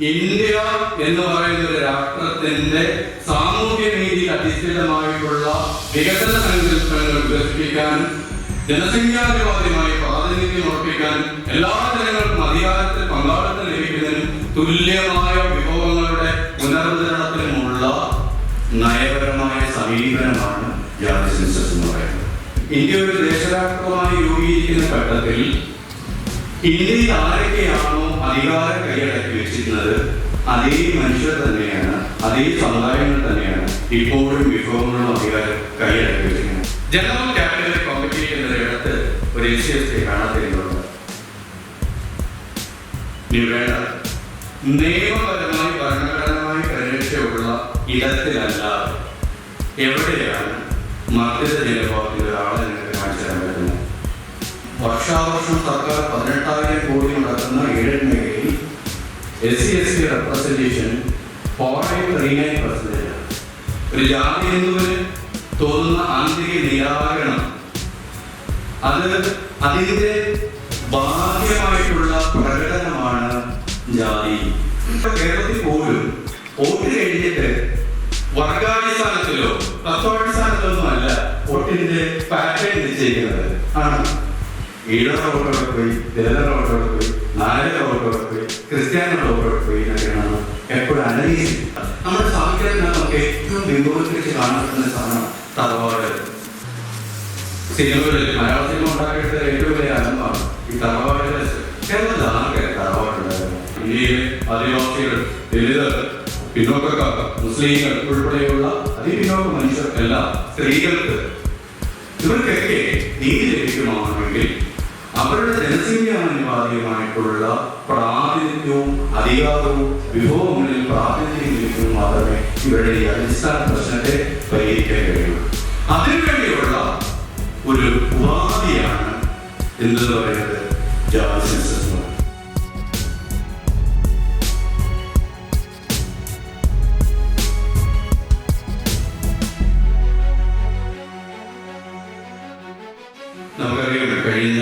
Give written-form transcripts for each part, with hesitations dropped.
India എന്ന് പറയുന്ന ഒരു രാഷ്ട്രത്തിന്റെ സാമൂഹ്യ നീതിയിൽ അധിഷ്ഠിതമായിട്ടുള്ള വികസന സങ്കല്പങ്ങൾ വികസിപ്പിക്കാനും ജനസംഖ്യാധിപത്യമായി പ്രാതിനിധ്യം ഉറപ്പിക്കാനും എല്ലാ ജനങ്ങൾക്കും അധികാരത്തിൽ പങ്കാളിത്തം ലഭിക്കുന്നതിനും തുല്യമായ വിഭവങ്ങളുടെ പുനർവിതരണത്തിനുമുള്ള നയപരമായ സമീപനമാണ് ജാതി സെൻസസ് എന്ന് പറയുന്നത്. ഇന്ത്യ ഒരു ദേശരാഷ്ട്രമായി രൂപീകരിക്കുന്ന ഘട്ടത്തിൽ ഇന്ത്യയിൽ ആരൊക്കെയാണോ അധികാരം കൈയടക്കി വെച്ചിരുന്നത് അതേ മനുഷ്യർ തന്നെയാണ്, അതേ സമുദായങ്ങൾ തന്നെയാണ് ഇപ്പോഴും വിഭവങ്ങളും അധികാരം കൈയടക്കി വെച്ചിരിക്കുന്നത്. ജനറൽ ക്യാപിറ്റൽ കമ്മിറ്റി എന്നതിനടുത്ത് ഒരു SC/ST കാണാത്തിരിക്കുന്നത് നിയമപരമായി ഭരണഘടനമായി പരിരക്ഷയുള്ള ഇടത്തിലല്ലാതെ എവിടെയാണ് മർദ്ദിത ജനവിഭാഗത്തിൽ ഒരാളെ നിങ്ങൾക്ക് കാണിച്ചു തരാൻ പറ്റുന്നത്? വർഷാവർഷം സർക്കാർ 18,000 കോടി മുടക്കുന്ന എയ്ഡഡ് മേഖലയിൽ SC/ST റെപ്രസെന്റേഷൻ 0.39%. ഒരു ജാതി ഹിന്ദുവിന് തോന്നുന്ന ആന്തരിക നിരാകരണം അതിന്റെ ബാഹ്യമായിട്ടുള്ള പ്രകടനമാണ് ജാതി. കേരളത്തിൽ പോലും വോട്ട് കഴിഞ്ഞിട്ട് വർഗാടിസ്ഥാനത്തിലോ തത്വാടിസ്ഥാനത്തിലോ അല്ല വോട്ടിന്റെ പാറ്റേൺ നിശ്ചയിക്കുന്നത്. ആണ് ഈഴവ വോട്ടോടെ പോയി, ദളിതരുടെ വോട്ടോടെ പോയി, നായരുടെ വോട്ടോടെ പോയി, ക്രിസ്ത്യാനികളുടെ വോട്ടോടെ പോയി എന്നൊക്കെയാണ് എപ്പോഴും അനലൈസ് ചെയ്യുന്നത്. നമ്മുടെ സാഹിത്യത്തിനകത്തൊക്കെ ഏറ്റവും വിഭവത്തിലേക്ക് കാണപ്പെടുന്ന സാധനം തറവാട്. സിനിമകളിൽ മലയാള സിനിമ ഉണ്ടാക്കിയെടുത്ത ഏറ്റവും വലിയ അലമ്പാണ് ഈ തറവാടുകൾ. കേരളത്തിൽ ആർക്കാണ് തറവാടുണ്ടായിരുന്നു? ഇന്ത്യയിലെ ആദിവാസികൾ, ദളിതർ, പിന്നോക്കക്കാർ, മുസ്ലിങ്ങൾ ഉൾപ്പെടെയുള്ള അതിപിന്നോക്ക മനുഷ്യർക്കെല്ലാം, സ്ത്രീകൾക്ക്, ഇവർക്കൊക്കെ നീതി ലഭിക്കുമാണെങ്കിൽ അവരുടെ ജനസംഖ്യാനുപാതികമായിട്ടുള്ള പ്രാതിനിധ്യവും അധികാരവും വിഭവങ്ങളിൽ പ്രാതിനിധ്യം ലഭിക്കുമ്പോൾ മാത്രമേ ഇവരുടെ ഈ അടിസ്ഥാന പ്രശ്നത്തെ പരിഹരിക്കാൻ കഴിയുള്ളൂ. അതിനുവേണ്ടിയുള്ള ഒരു ഉപാധിയാണ് എന്തെന്ന് പറയുന്നത് ജാതി സെൻസസ്. നമുക്കറിയാം, കഴിഞ്ഞ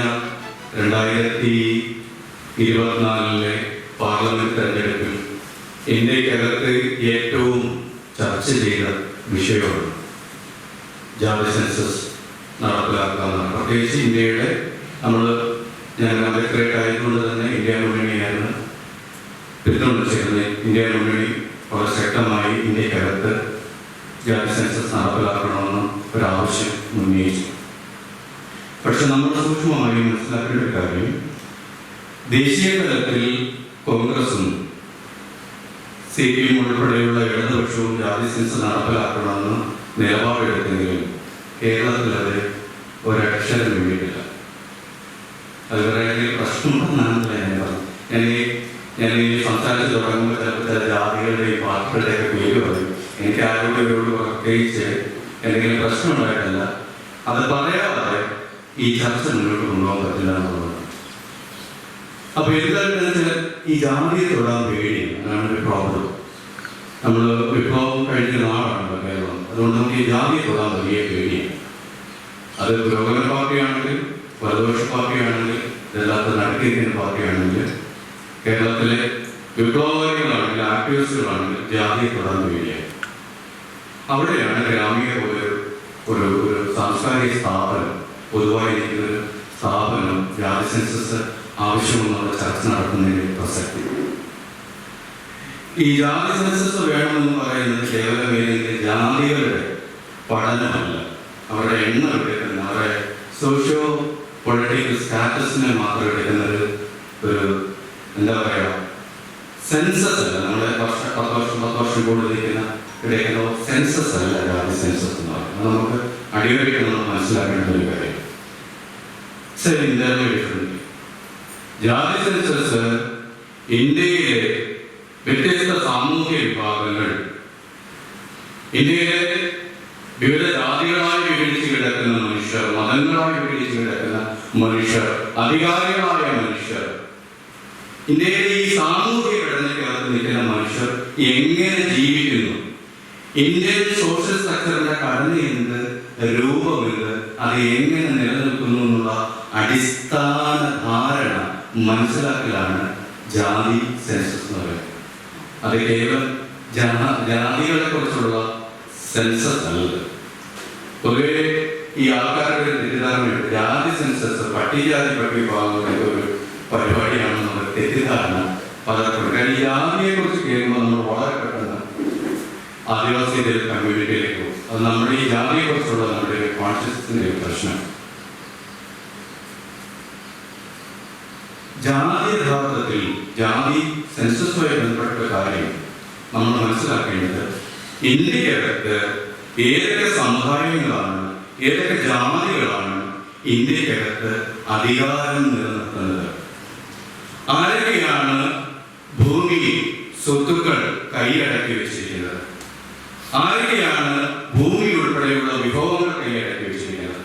2024 പാർലമെന്റ് തെരഞ്ഞെടുപ്പിൽ ഇന്ത്യക്കകത്ത് ഏറ്റവും ചർച്ച ചെയ്ത വിഷയമാണ് ജാതി സെൻസസ് നടപ്പിലാക്കാമെന്നാണ്. പ്രത്യേകിച്ച് ഇന്ത്യയുടെ ഞാൻ സെക്രട്ടറി ആയതുകൊണ്ട് തന്നെ ഇന്ത്യ മുന്നണിയായിരുന്നു പിന്തുണച്ചിരുന്നത്. ഇന്ത്യ മുന്നണി വളരെ ശക്തമായി ഇന്ത്യക്കകത്ത് ജാതി സെൻസസ് നടപ്പിലാക്കണമെന്ന് ഒരാവശ്യം ഉന്നയിച്ചു. പക്ഷെ നമ്മൾ സൂക്ഷ്മമായി മനസ്സിലാക്കേണ്ട ഒരു കാര്യം, ദേശീയ തലത്തിൽ കോൺഗ്രസും CPM ഉൾപ്പെടെയുള്ള ഇടതുപക്ഷവും ജാതി സെൻസസ് നടപ്പിലാക്കണമെന്ന് നിലപാടെടുത്തെങ്കിലും കേരളത്തിൽ അത് ഒരക്ഷരം വേണ്ടിയിട്ടില്ല. അത് വളരെ പ്രശ്നമുണ്ടെന്നാണ് ഞാൻ സംസാരിച്ച് തുടങ്ങുമ്പോൾ ചിലപ്പോൾ ചില ജാതികളുടെയും പാർട്ടികളുടെയൊക്കെ പേര് പറയും. എനിക്ക് ആരോഗ്യത്തോട് പ്രത്യേകിച്ച് എന്തെങ്കിലും പ്രശ്നമുണ്ടായിട്ടല്ല, അത് പറയാതെ ഈ ചർച്ച മുന്നോട്ട് കൊണ്ടുപോകാൻ പറ്റില്ല എന്നുള്ളതാണ്. അപ്പൊ എന്തായിട്ട് ഈ ജാതിയെ തൊടാൻ പേടിയാണ്. അതാണ് ഒരു പ്രോബ്ലം. നമ്മൾ വിപ്ലവം കഴിഞ്ഞ നാടാണല്ലോ കേരളം. അതുകൊണ്ട് നമുക്ക് ഈ ജാതിയെ തൊടാൻ വലിയ പേടിയാണ്. അത് പുരോഗമന പാർട്ടിയാണെങ്കിൽ, വലതുപക്ഷ പാർട്ടിയാണെങ്കിൽ, ഇതല്ലാത്ത നടത്തിയിരിക്കുന്ന പാർട്ടിയാണെങ്കിൽ, കേരളത്തിലെ വിപ്ലവകാരികളാണെങ്കിൽ, ആക്ടിവിസ്റ്റുകളാണെങ്കിൽ ജാതിയെ തൊടാൻ പേടിയാണ്. അവിടെയാണ് ഗ്രാമീണ ഒരു സാംസ്കാരിക സ്ഥാപനം, പൊതുവായിരിക്കുന്നൊരു സ്ഥാപനം ജാതി സെൻസസ് ആവശ്യമെന്നുള്ള ചർച്ച നടത്തുന്നതിന്റെ പ്രസക്തി. ഈ ജാതി സെൻസസ് വേണമെന്ന് പറയുന്നത് കേവലം ഏതെങ്കിലും ജാതികളുടെ പഠനമല്ല, അവരുടെ എണ്ണം എടുക്കുന്ന, അവരുടെ സോഷ്യോ പൊളിറ്റിക്കൽ സ്റ്റാറ്റസിനെ മാത്രം എടുക്കുന്നത് ഒരു എന്താ പറയുക സെൻസസ് അല്ല. നമ്മുടെ 10 വർഷം കൂടുതൽ എടുക്കുന്ന സെൻസസ് അല്ല ജാതി സെൻസസ് എന്ന് പറയുന്നത്. നമുക്ക് അടിവരയ്ക്കണം മനസ്സിലാക്കേണ്ട ഒരു കാര്യം. ജാതി സെൻസസ് ഇന്ത്യയിലെ വ്യത്യസ്ത സാമൂഹ്യ വിഭാഗങ്ങൾ, ഇന്ത്യയിലെ വിവിധ ജാതികളായി വിഭജിച്ച് കിടക്കുന്ന മനുഷ്യർ, മതങ്ങളായി വിഭജിച്ച് കിടക്കുന്ന മനുഷ്യർ, അധികാരികളായ മനുഷ്യർ, ഇന്ത്യയിലെ ഈ സാമൂഹ്യ ഘടനയ്ക്കകത്ത് നിൽക്കുന്ന മനുഷ്യർ എങ്ങനെ ജീവിക്കുന്നു, ഇന്ത്യൻ സോഷ്യൽ സ്ട്രക്ചറിന്റെ ഘടന എന്ത്, രൂപമെന്ത്, അത് എങ്ങനെ നിലനിൽക്കുന്നു എന്നുള്ള അടിസ്ഥാന ധാരണ മനസ്സിലാക്കലാണ് ജാതി സെൻസസ് എന്ന് പറയുന്നത്. അത് കേവലം ജാതികളെ കുറിച്ചുള്ള സെൻസസ് അല്ലത്. പൊതുവെ ഈ ആൾക്കാരുടെ തെറ്റിദ്ധാരണയുണ്ട്, ജാതി സെൻസസ് പട്ടികജാതി പട്ടികവിഭാഗങ്ങളുടെ ഒരു പരിപാടിയാണെന്നുള്ള തെറ്റിദ്ധാരണ പലർക്കും. കാരണം ഈ ജാതിയെ കുറിച്ച് കേൾക്കുമ്പോൾ നമ്മൾ വളരെ പെട്ടെന്ന് ആദിവാസി കമ്മ്യൂണിറ്റിയിലേക്ക് പോകും. അത് നമ്മുടെ ഈ ജാതിയെ കുറിച്ചുള്ള നമ്മുടെ കോൺഷ്യസ്നസിന്റെ ഒരു പ്രശ്നം. ജാതി യഥാർത്ഥത്തിൽ ജാതി സെൻസസുമായി ബന്ധപ്പെട്ട കാര്യം നമ്മൾ മനസ്സിലാക്കേണ്ടത്, ഇന്ത്യക്കകത്ത് ഏതൊക്കെ സമുദായങ്ങളാണ്, ഏതൊക്കെ ജാതികളാണ് ഇന്ത്യക്കകത്ത് അധികാരം നിലനിർത്തുന്നത്, ആരൊക്കെയാണ് ഭൂമി സ്വത്തുക്കൾ കൈയടക്കി വെച്ചിരിക്കുന്നത്, ആരൊക്കെയാണ് ഭൂമി ഉൾപ്പെടെയുള്ള വിഭവങ്ങൾ കൈയടക്കി വെച്ചിരിക്കുന്നത്,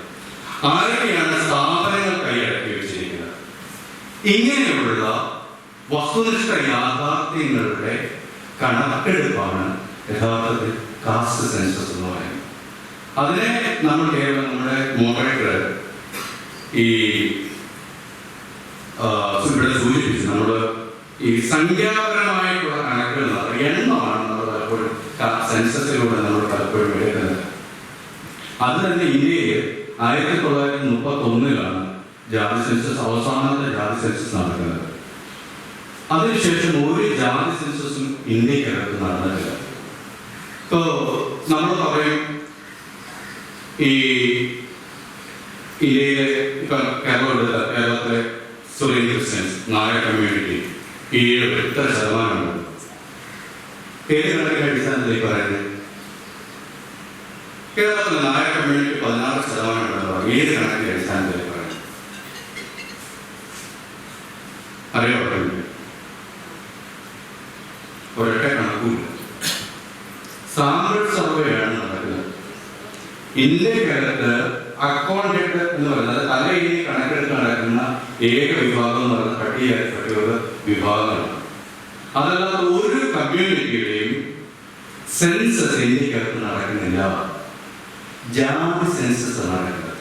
ആരൊക്കെയാണ് സ്ഥാപനങ്ങൾ കൈയടക്കി വെച്ചിരിക്കുന്നത്, ഇങ്ങനെയുള്ള വസ്തുനിഷ്ഠ യാഥാർത്ഥ്യങ്ങളുടെ കണക്കെടുപ്പാണ് യഥാർത്ഥത്തിൽ കാസ്റ്റ് സെൻസസ് എന്ന് പറയുന്നത്. അതിനെ നമ്മൾ കേവലം നമ്മുടെ മോഡറേറ്റർ ഈ ഇവിടെ സൂചിപ്പിച്ചു, നമ്മൾ ഈ സംഖ്യാപരമായിട്ടുള്ള കണക്കുകൾ എണ്ണമാണ് നമ്മൾ പലപ്പോഴും സെൻസസിലൂടെ നമ്മൾ പലപ്പോഴും എടുക്കുന്നത്. അത് തന്നെ ഇന്ത്യയിൽ 1931 ജാതി സെൻസസ്, അവസാനത്തെ ജാതി സെൻസസ് നടക്കുന്നത്. അതിനുശേഷം ഒരു ജാതി സെൻസസും ഇന്ത്യക്കകത്ത് നടന്നിട്ടില്ല. ഇപ്പോൾ നമ്മൾ പറയും ഈ ഇന്ത്യയിലെ ഇപ്പം കേരളത്തിലെ ക്രിസ്ത്യൻസ് നായർ കമ്മ്യൂണിറ്റി 7% ഏത് കണക്കിന്റെ അടിസ്ഥാനത്തിലേക്ക് പറയുന്നത്? കേരളത്തിലെ നായർ കമ്മ്യൂണിറ്റി 16% ഏത് കണക്കിന്റെ അടിസ്ഥാനത്തിലേക്ക് പറയുന്നത്? അറിയാൻ ഒരൊറ്റ കണക്കൂല്ല. സാമ്പിൾ സർവേയാണ് നടക്കുന്നത്. ഇന്ത്യക്കകത്ത് അക്കൗണ്ടന്റ് എന്ന് പറയുന്നത് തലയിൽ കണക്കെടുത്ത് നടക്കുന്ന ഏക വിഭാഗം എന്ന് പറയുന്നത് പട്ടിക വിഭാഗങ്ങളാണ്. അതല്ലാതെ ഒരു കമ്മ്യൂണിറ്റിയുടെയും സെൻസസ് ഇന്ത്യക്കകത്ത് നടക്കുന്നില്ല. ജാതി സെൻസസ് നടക്കുന്നത്,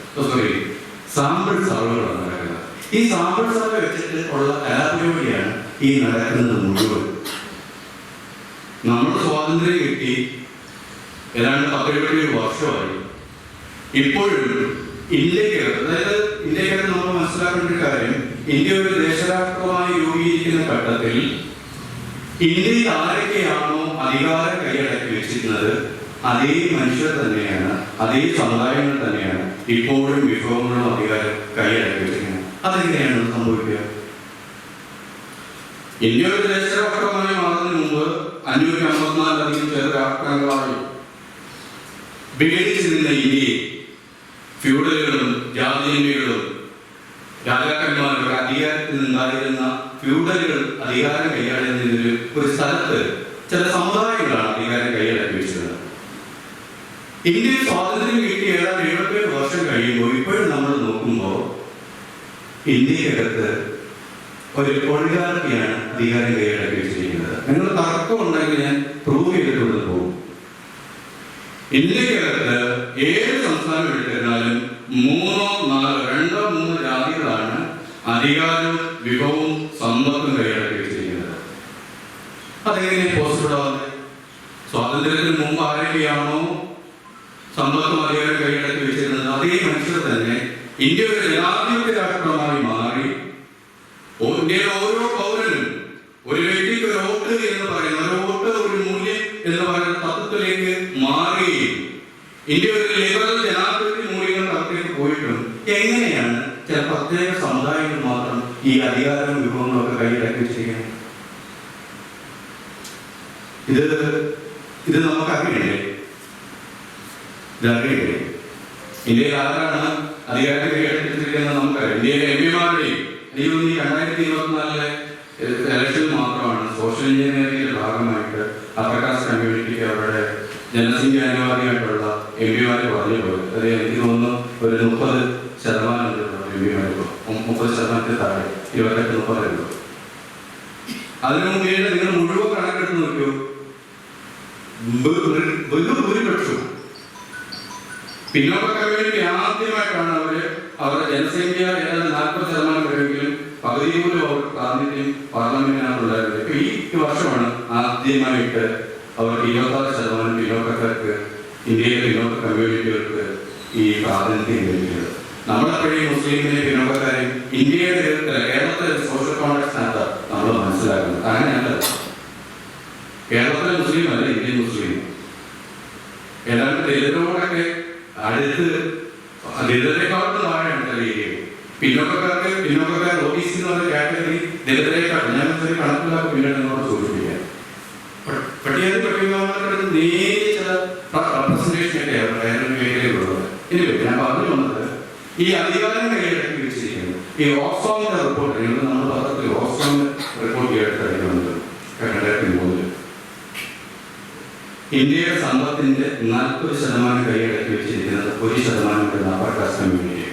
സാമ്പിൾ സർവേകളാണ് നടക്കുന്നത്. ഈ സാമ്പിൾ സർവേ വെച്ചിട്ട് ഉള്ള കലാപരിപാടിയാണ് ഈ നടക്കുന്നത് മുഴുവൻ. നമ്മുടെ സ്വാതന്ത്ര്യം കിട്ടി ഏതാണ്ട് 17 വർഷമായി. ഇപ്പോഴും ഇന്ത്യക്കകത്ത്, അതായത് ഇന്ത്യക്കകത്ത് നമ്മൾ മനസ്സിലാക്കേണ്ട ഒരു കാര്യം, ഇന്ത്യ ഒരു ദേശരാഷ്ട്രമായി രൂപീകരിക്കുന്ന ഘട്ടത്തിൽ ഇന്ത്യയിൽ ആരൊക്കെയാണോ അധികാരം കൈയടക്കി വെച്ചിരുന്നത് അതേ മനുഷ്യർ തന്നെയാണ്, അതേ സമുദായങ്ങൾ തന്നെയാണ് ഇപ്പോഴും വിഭവങ്ങളും അധികാരം കൈയടക്കി വെച്ചിരിക്കുന്നത്. അതെങ്ങനെയാണ് സംഭവിക്കുക? ഇന്ത്യ ഒരു ദേശരാഷ്ട്രമായി മാറുന്നതിന് മുമ്പ് 554 ചെറു രാഷ്ട്രങ്ങളായി വിഭജിച്ചിരുന്ന ഇന്ത്യയെ ഫ്യൂഡലുകളും ജാതീയങ്ങളും രാജാക്കന്മാരുടെ അധികാരത്തിൽ നിന്നുണ്ടായിരുന്ന ഫ്യൂഡലുകൾ അധികാരം കൈയാളുന്നതിൽ ഒരു സ്ഥലത്ത് ചില സമുദായങ്ങളാണ് അധികാരം കൈയടക്കി വെച്ചിരുന്നത്. ഇന്ത്യയിൽ സ്വാതന്ത്ര്യം കിട്ടി ഏതാണ്ട് 77 വർഷം കഴിയുമ്പോൾ ഇപ്പോഴും നമ്മൾ നോക്കുമ്പോൾ ഇന്ത്യക്കകത്ത് ഒരു ഒഴികാർക്കിയാണ് അധികാരം കൈയടക്കി വെച്ചിരിക്കുന്നത്. നിങ്ങൾ തർക്കം ഉണ്ടെങ്കിൽ ഞാൻ പ്രൂവ് ചെയ്തിട്ടുണ്ട് പോകും. ഇന്ത്യക്കകത്ത് ഏത് സംസ്ഥാനം എടുത്തിരുന്നാലും 2-3 ജാതികളാണ് അധികാരവും വിഭവവും സമ്പത്തും കൈയടക്കി വെച്ചിരിക്കുന്നത്. അതെങ്ങനെ പോസിബിൾ ആവുന്നത്? സ്വാതന്ത്ര്യത്തിന് മുമ്പ് ആരൊക്കെയാണോ സമ്പത്തും അധികാരം കൈയടക്കി വെച്ചിരുന്നത് അതേ മനുഷ്യർ തന്നെ ഇന്ത്യ ഒരു ജനാധിപത്യ രാഷ്ട്രമായി മാറി. ഇന്ത്യയിലെ ഓരോ പൗരനും ഒരു വ്യക്തിക്ക് ഒരു വോട്ട് എന്ന് പറയുന്ന ഒരു വോട്ട് ഒരു മൂല്യം എന്ന് പറയുന്ന തത്വത്തിലേക്ക് മാറുകയും ഇന്ത്യ ഒരു ലിബറൽ ജനാധിപത്യ മൂല്യങ്ങൾ തത്വത്തിലേക്ക് പോയിട്ടും എങ്ങനെയാണ് ചില പ്രത്യേക സമുദായങ്ങൾ മാത്രം ഈ അധികാരവും വിഭവങ്ങളും ഒക്കെ കൈയടക്കി വെച്ചിരിക്കുന്നത്? ഇത് നമുക്കറിയില്ലേ? ഇതറിയില്ലേ? ഇന്ത്യയിൽ ആരാണ് അധികാരത്തെ കൈയടക്കി വെച്ചിരിക്കുന്നത് നമുക്കറിയാം. ഇന്ത്യയിലെ എംപിമാരുടെയും 2024 ഇലക്ഷൻ മാത്രമാണ് സോഷ്യൽ എഞ്ചിനീയറിംഗിന്റെ ഭാഗമായിട്ട് അപ്പർ കാസ്റ്റ് കമ്മ്യൂണിറ്റിക്ക് അവരുടെ ജനസംഖ്യ അനുവാദിയായിട്ടുള്ള എംപിമാരെ പറഞ്ഞു പോയത്. അത് എനിക്ക് തോന്നുന്നു ഒരു 30% എംപിമാർ, 30% താഴെ, 28-30. അതിനു മുമ്പേ നിങ്ങൾ മുഴുവൻ കണക്കെടുത്ത് നോക്കൂ. ഭൂരിപക്ഷവും പിന്നോക്ക കമ്മ്യൂണിറ്റി ആദ്യമായിട്ടാണ് അവരുടെ ജനസംഖ്യ ഏതാണ്ട് 40% വരുമെങ്കിലും പകുതി പോലും അവർ പ്രാതിനിധ്യം പാർലമെന്റിനകത്തുണ്ടായിരുന്നത്. ഇപ്പൊ ഈ വർഷമാണ് ആദ്യമായിട്ട് അവർക്ക് 26% പിന്നോക്കക്കാർക്ക്, ഇന്ത്യയിലെ പിന്നോക്ക കമ്മ്യൂണിറ്റികൾക്ക് ഈ പ്രാതിനിധ്യം ലഭിക്കുന്നത്. നമ്മളെപ്പോഴും മുസ്ലിമിനെ പിന്നോക്കക്കാരെയും ഇന്ത്യയുടെ കേരളത്തിലെ സോഷ്യൽ കോൺടാക്ട്സിനകത്ത് നമ്മൾ മനസ്സിലാക്കുന്നത് അങ്ങനെയല്ല. കേരളത്തിലെ മുസ്ലിം അല്ല ഇന്ത്യൻ മുസ്ലിം. ഏതാണ്ട് ദളിതരോടൊക്കെ അടുത്ത് ദളിതരെക്കാളും താഴെയാണ് ഏരിയ. പിന്നോക്കക്കാർ OBC എന്ന് പറഞ്ഞ കാറ്റഗറി ദളിതരെക്കാൾ ഞാൻ ചെറിയ കണക്കിലാക്കി പിന്നീട് നിങ്ങളോട് സൂചിപ്പിക്കാം. പട്ടികജാതി പട്ടികവർഗക്കാർക്ക് നേരിയ ചില റെപ്രസെന്റേഷനൊക്കെ മേഖലയിലുള്ളത്. ഇനി ഞാൻ പറഞ്ഞു വന്നത് ഈ അധികാരം കൈയടക്കി വെച്ചിരിക്കുന്നത് ഈ ഓക്സ്ഫാമിന്റെ റിപ്പോർട്ട്, നിങ്ങൾ നമ്മുടെ പത്രത്തിൽ ഓക്സ്ഫാമിന്റെ റിപ്പോർട്ട് കേട്ടിട്ടുണ്ട് 2003. ഇന്ത്യയുടെ സമ്പത്തിന്റെ 40% കൈയടക്കി വെച്ചിരിക്കുന്നത് 1% വരുന്ന അപ്പർ കാസ്റ്റ് കമ്മ്യൂണിറ്റി.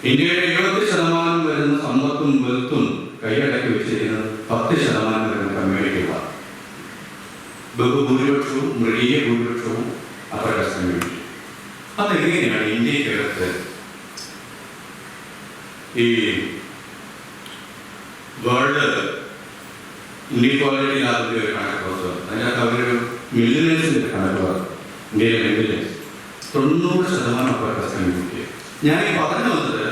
ഇന്ത്യയുടെ 70% വരുന്ന സമ്പത്തും വെൽത്തും കൈയടക്കി വെച്ചിരിക്കുന്നത് 10% വരുന്ന കമ്മ്യൂണിറ്റികളാണ്. ബഹുഭൂരിപക്ഷവും മൃഗീയ ഭൂരിപക്ഷവും അപ്പർ കാസ്റ്റ് കമ്മ്യൂണിറ്റി. അതെങ്ങനെയാണ് ഇന്ത്യക്കകത്ത് ഈ വേൾഡ് ഇൻഇക്വാലിറ്റി ലാബിന്റെ ഒരു കണക്ക് പുറത്ത് അതിനകത്ത് അവരൊരു മില്യനേഴ്സിന്റെ കണക്ക് പറഞ്ഞു. ഇന്ത്യയിലെ മില്യനേഴ്സ് 90% അപ്പർ കാസ്റ്റ് കമ്മ്യൂണിറ്റി. ഞാൻ ഈ പറഞ്ഞു വന്നത്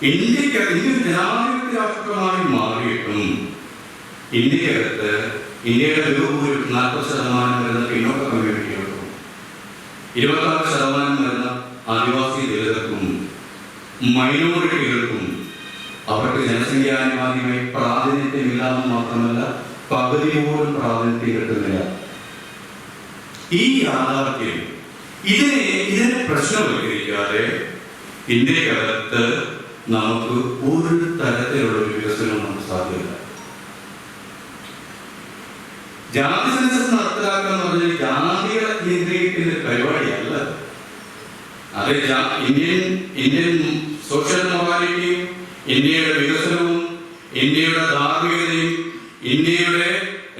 ഇന്ത്യ ജനാധിപത്യ രാഷ്ട്രമായി മാറിയിട്ടും ഇന്ത്യക്കകത്ത് ഇന്ത്യയുടെ ബഹുഭൂരിപക്ഷം 40% വരുന്ന പിന്നോക്ക കമ്മ്യൂണിറ്റികൾക്കും 26% വരുന്ന ആദിവാസി ദളിതർക്കും മൈനോറിറ്റികൾക്കും അവർക്ക് ജനസംഖ്യാനുപാതികമായി പ്രാതിനിധ്യമില്ലാന്ന് മാത്രമല്ല പകുതി പോലും പ്രാതിനിധ്യം കിട്ടുന്നില്ല. ഈ യാഥാർത്ഥ്യം ഇതിനെ പ്രശ്നവൽക്കരിക്കാതെ ഇന്ത്യക്കകത്ത് നമുക്ക് ഒരു തരത്തിലുള്ള വികസനം നമുക്ക് സാധ്യമല്ല. ജാതി സെൻസസ് നടപ്പിലാക്കുക എന്ന് പറഞ്ഞാൽ ജാതികളെ കേന്ദ്രീകരിക്കുന്ന പരിപാടിയല്ല. അത് ഇന്ത്യൻ സോഷ്യൽ മൊറാലിറ്റിയും ഇന്ത്യയുടെ വികസനവും ഇന്ത്യയുടെ ധാർമ്മികതയും ഇന്ത്യയുടെ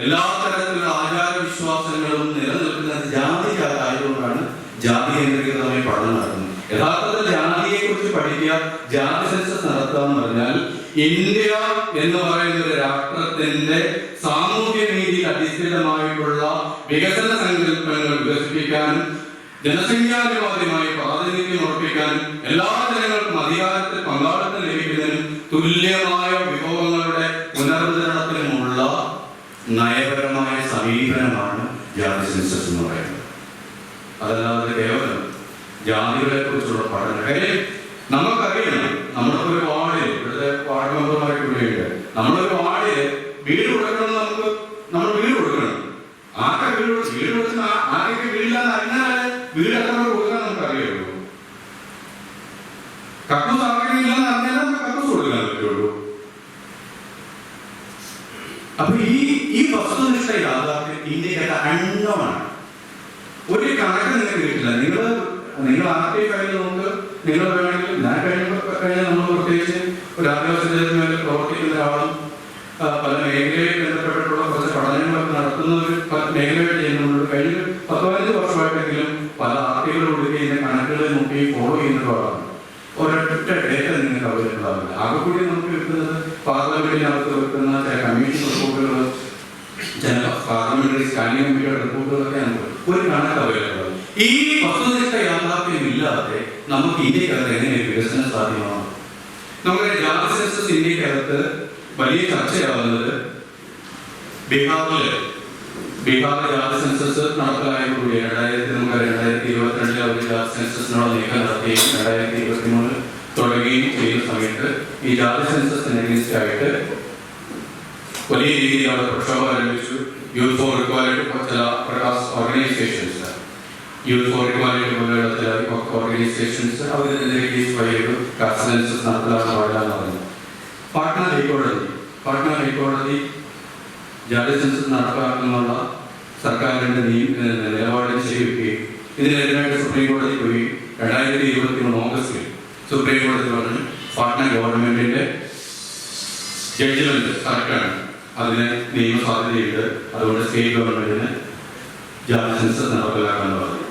എല്ലാ തരത്തിലുള്ള ആചാരവിശ്വാസങ്ങളും നിലനിൽക്കുന്നത് ജാതിക്കാരായതുകൊണ്ടാണ് ജാതി കേന്ദ്രീകൃതമായി പഠനം നടത്തുന്നത്. യഥാർത്ഥത്തിൽ ജാതിയെ കുറിച്ച് പഠിക്കുക, ജാതി സെൻസസ് നടത്തുക എന്ന് പറഞ്ഞാൽ ഇന്ത്യ എന്ന് പറയുന്ന ഒരു രാഷ്ട്രത്തിന്റെ സാമൂഹ്യ നീതിയിൽ അധിഷ്ഠിതമായിട്ടുള്ള വികസന സങ്കല്പങ്ങൾ വികസിപ്പിക്കാനും ജനസംഖ്യാനുപാതികമായി പ്രാതിനിധ്യം ഉറപ്പിക്കാനും എല്ലാ ജനങ്ങൾക്കും അധികാരത്തിൽ പങ്കാളിത്തം ലഭിക്കുന്നതിനും തുല്യമായ വിഭവങ്ങളുടെ പുനർവിതരണത്തിനുമുള്ള നയപരമായ സമീപനമാണ് ജാതി സെൻസസ് എന്ന് പറയുന്നത്. അതല്ലാതെ കേവലം ജാതികളെ കുറിച്ചുള്ള പഠനം. കാര്യം നമുക്കറിയണം, നമ്മുടെ ഒരു വാർഡിൽ ഇവിടുത്തെ വാർഡ് മെമ്പർമാർക്കുള്ളിൽ നമ്മളൊരു വാർഡിൽ വീട് കൊടുക്കണം, നമ്മൾ വീട് കൊടുക്കണം. ആർക്കെ വീട് കൊടുക്കുന്ന ആരൊക്കെ വീടില്ലാന്ന് അറിഞ്ഞാലേ വീട് എത്ര കൊടുക്കാൻ നമുക്ക് അറിയുള്ളൂ. കക്കൂസ് ആർക്കെങ്കിലും ഇല്ലാന്ന് അറിഞ്ഞാലേ നമുക്ക് കക്കൂസ് കൊടുക്കാൻ പറ്റുള്ളൂ. അപ്പൊ ഈ വസ്തുനിഷ്ഠ യാഥാർത്ഥ്യം ഇന്ത്യയുടെ അംഗമാണ്. ഒരു കണക്ക് നിങ്ങൾക്ക് കിട്ടില്ല. നിങ്ങൾ ആർക്കെ ഫയൽ നോക്ക്, നിങ്ങൾ വേണമെങ്കിൽ ഞാൻ കഴിഞ്ഞാൽ നമ്മൾ പ്രത്യേകിച്ച് ഒരു ആദിവാസി മേഖല പ്രവർത്തിക്കുന്ന ഒരാളും പല മേഖലയിൽ ബന്ധപ്പെട്ടിട്ടുള്ള കുറച്ച് പഠനങ്ങളൊക്കെ നടത്തുന്ന ഒരു മേഖലയായിട്ട് ചെയ്യുന്നുണ്ട്. കഴിഞ്ഞ 10-15 വർഷമായിട്ടെങ്കിലും പല ആർട്ടികൾ കൊടുക്കുകയും ഇതിന്റെ കണക്കുകൾ നോക്കി ഫോളോ ചെയ്യുന്ന ഒരാളാണ്. ഒരൊറ്റ ഡേറ്റ നിങ്ങൾക്ക് അവൈലബിൾ ആവില്ല. ആകെ കൂടി നമുക്ക് കിട്ടുന്നത് പാർലമെന്റിനകത്ത് വെക്കുന്ന ചില കമ്മീഷൻ റിപ്പോർട്ടുകൾ, ചില പാർലമെന്ററി സ്റ്റാൻഡിംഗ് കമ്മിറ്റിയുടെ റിപ്പോർട്ടുകളൊക്കെ നമുക്ക് ഒരു കണക്ക് അവൈലബിൾ ആവും. ഈ വസ്തുനിഷ്ഠ യാഥാർത്ഥ്യം ഇല്ലാതെ നമുക്ക് ഇന്ത്യക്കകത്ത് എങ്ങനെ വികസനം സാധ്യമാകും? നമ്മുടെ ജാതി സെൻസസ് ഇന്ത്യക്കകത്ത് വലിയ ചർച്ചയാവുന്നത് ബീഹാറിലെ ജാതി സെൻസസ് നടപ്പിലായതോടുകൂടി 2022 അവർ ജാതി സെൻസസിനുള്ള നീക്കം നടത്തുകയും 2023 തുടങ്ങുകയും ചെയ്യുന്ന സമയത്ത് ഈ ജാതി സെൻസസിന് അഗെയിൻസ്റ്റ് ആയിട്ട് വലിയ രീതിയിൽ അവിടെ പ്രക്ഷോഭം ആരംഭിച്ചു. യൂത്ത് ഫോർ ഇക്വാലിറ്റി ചില ഓർഗനൈസേഷൻസ്, യൂത്ത് ഫോർ ഇക്വാലിറ്റി പോലെയുള്ള ചില ഓർഗനൈസേഷൻസ് അവരെതിരെ കാസ്റ്റ് സെൻസസ് നടപ്പിലാക്കാൻ പാടില്ലെന്ന് പറഞ്ഞു. പാട്ന ഹൈക്കോടതി ജാതി സെൻസസ് നടപ്പാക്കുന്നുള്ള സർക്കാരിന്റെ നിലപാടിൽ ശരിവെക്കുകയും ഇതിനെതിരായിട്ട് സുപ്രീം കോടതി പോയി 2023 ഓഗസ്റ്റിൽ സുപ്രീം കോടതി പറഞ്ഞു പാട്ന ഗവൺമെന്റിന്റെ ജഡ്ജ്മെന്റ് കറക്റ്റാണ്, അതിന് നിയമസാധ്യതയുണ്ട്, അതുകൊണ്ട് സ്റ്റേറ്റ് ഗവൺമെന്റിന് ജാതി സെൻസസ് നടപ്പിലാക്കാൻ പറഞ്ഞു.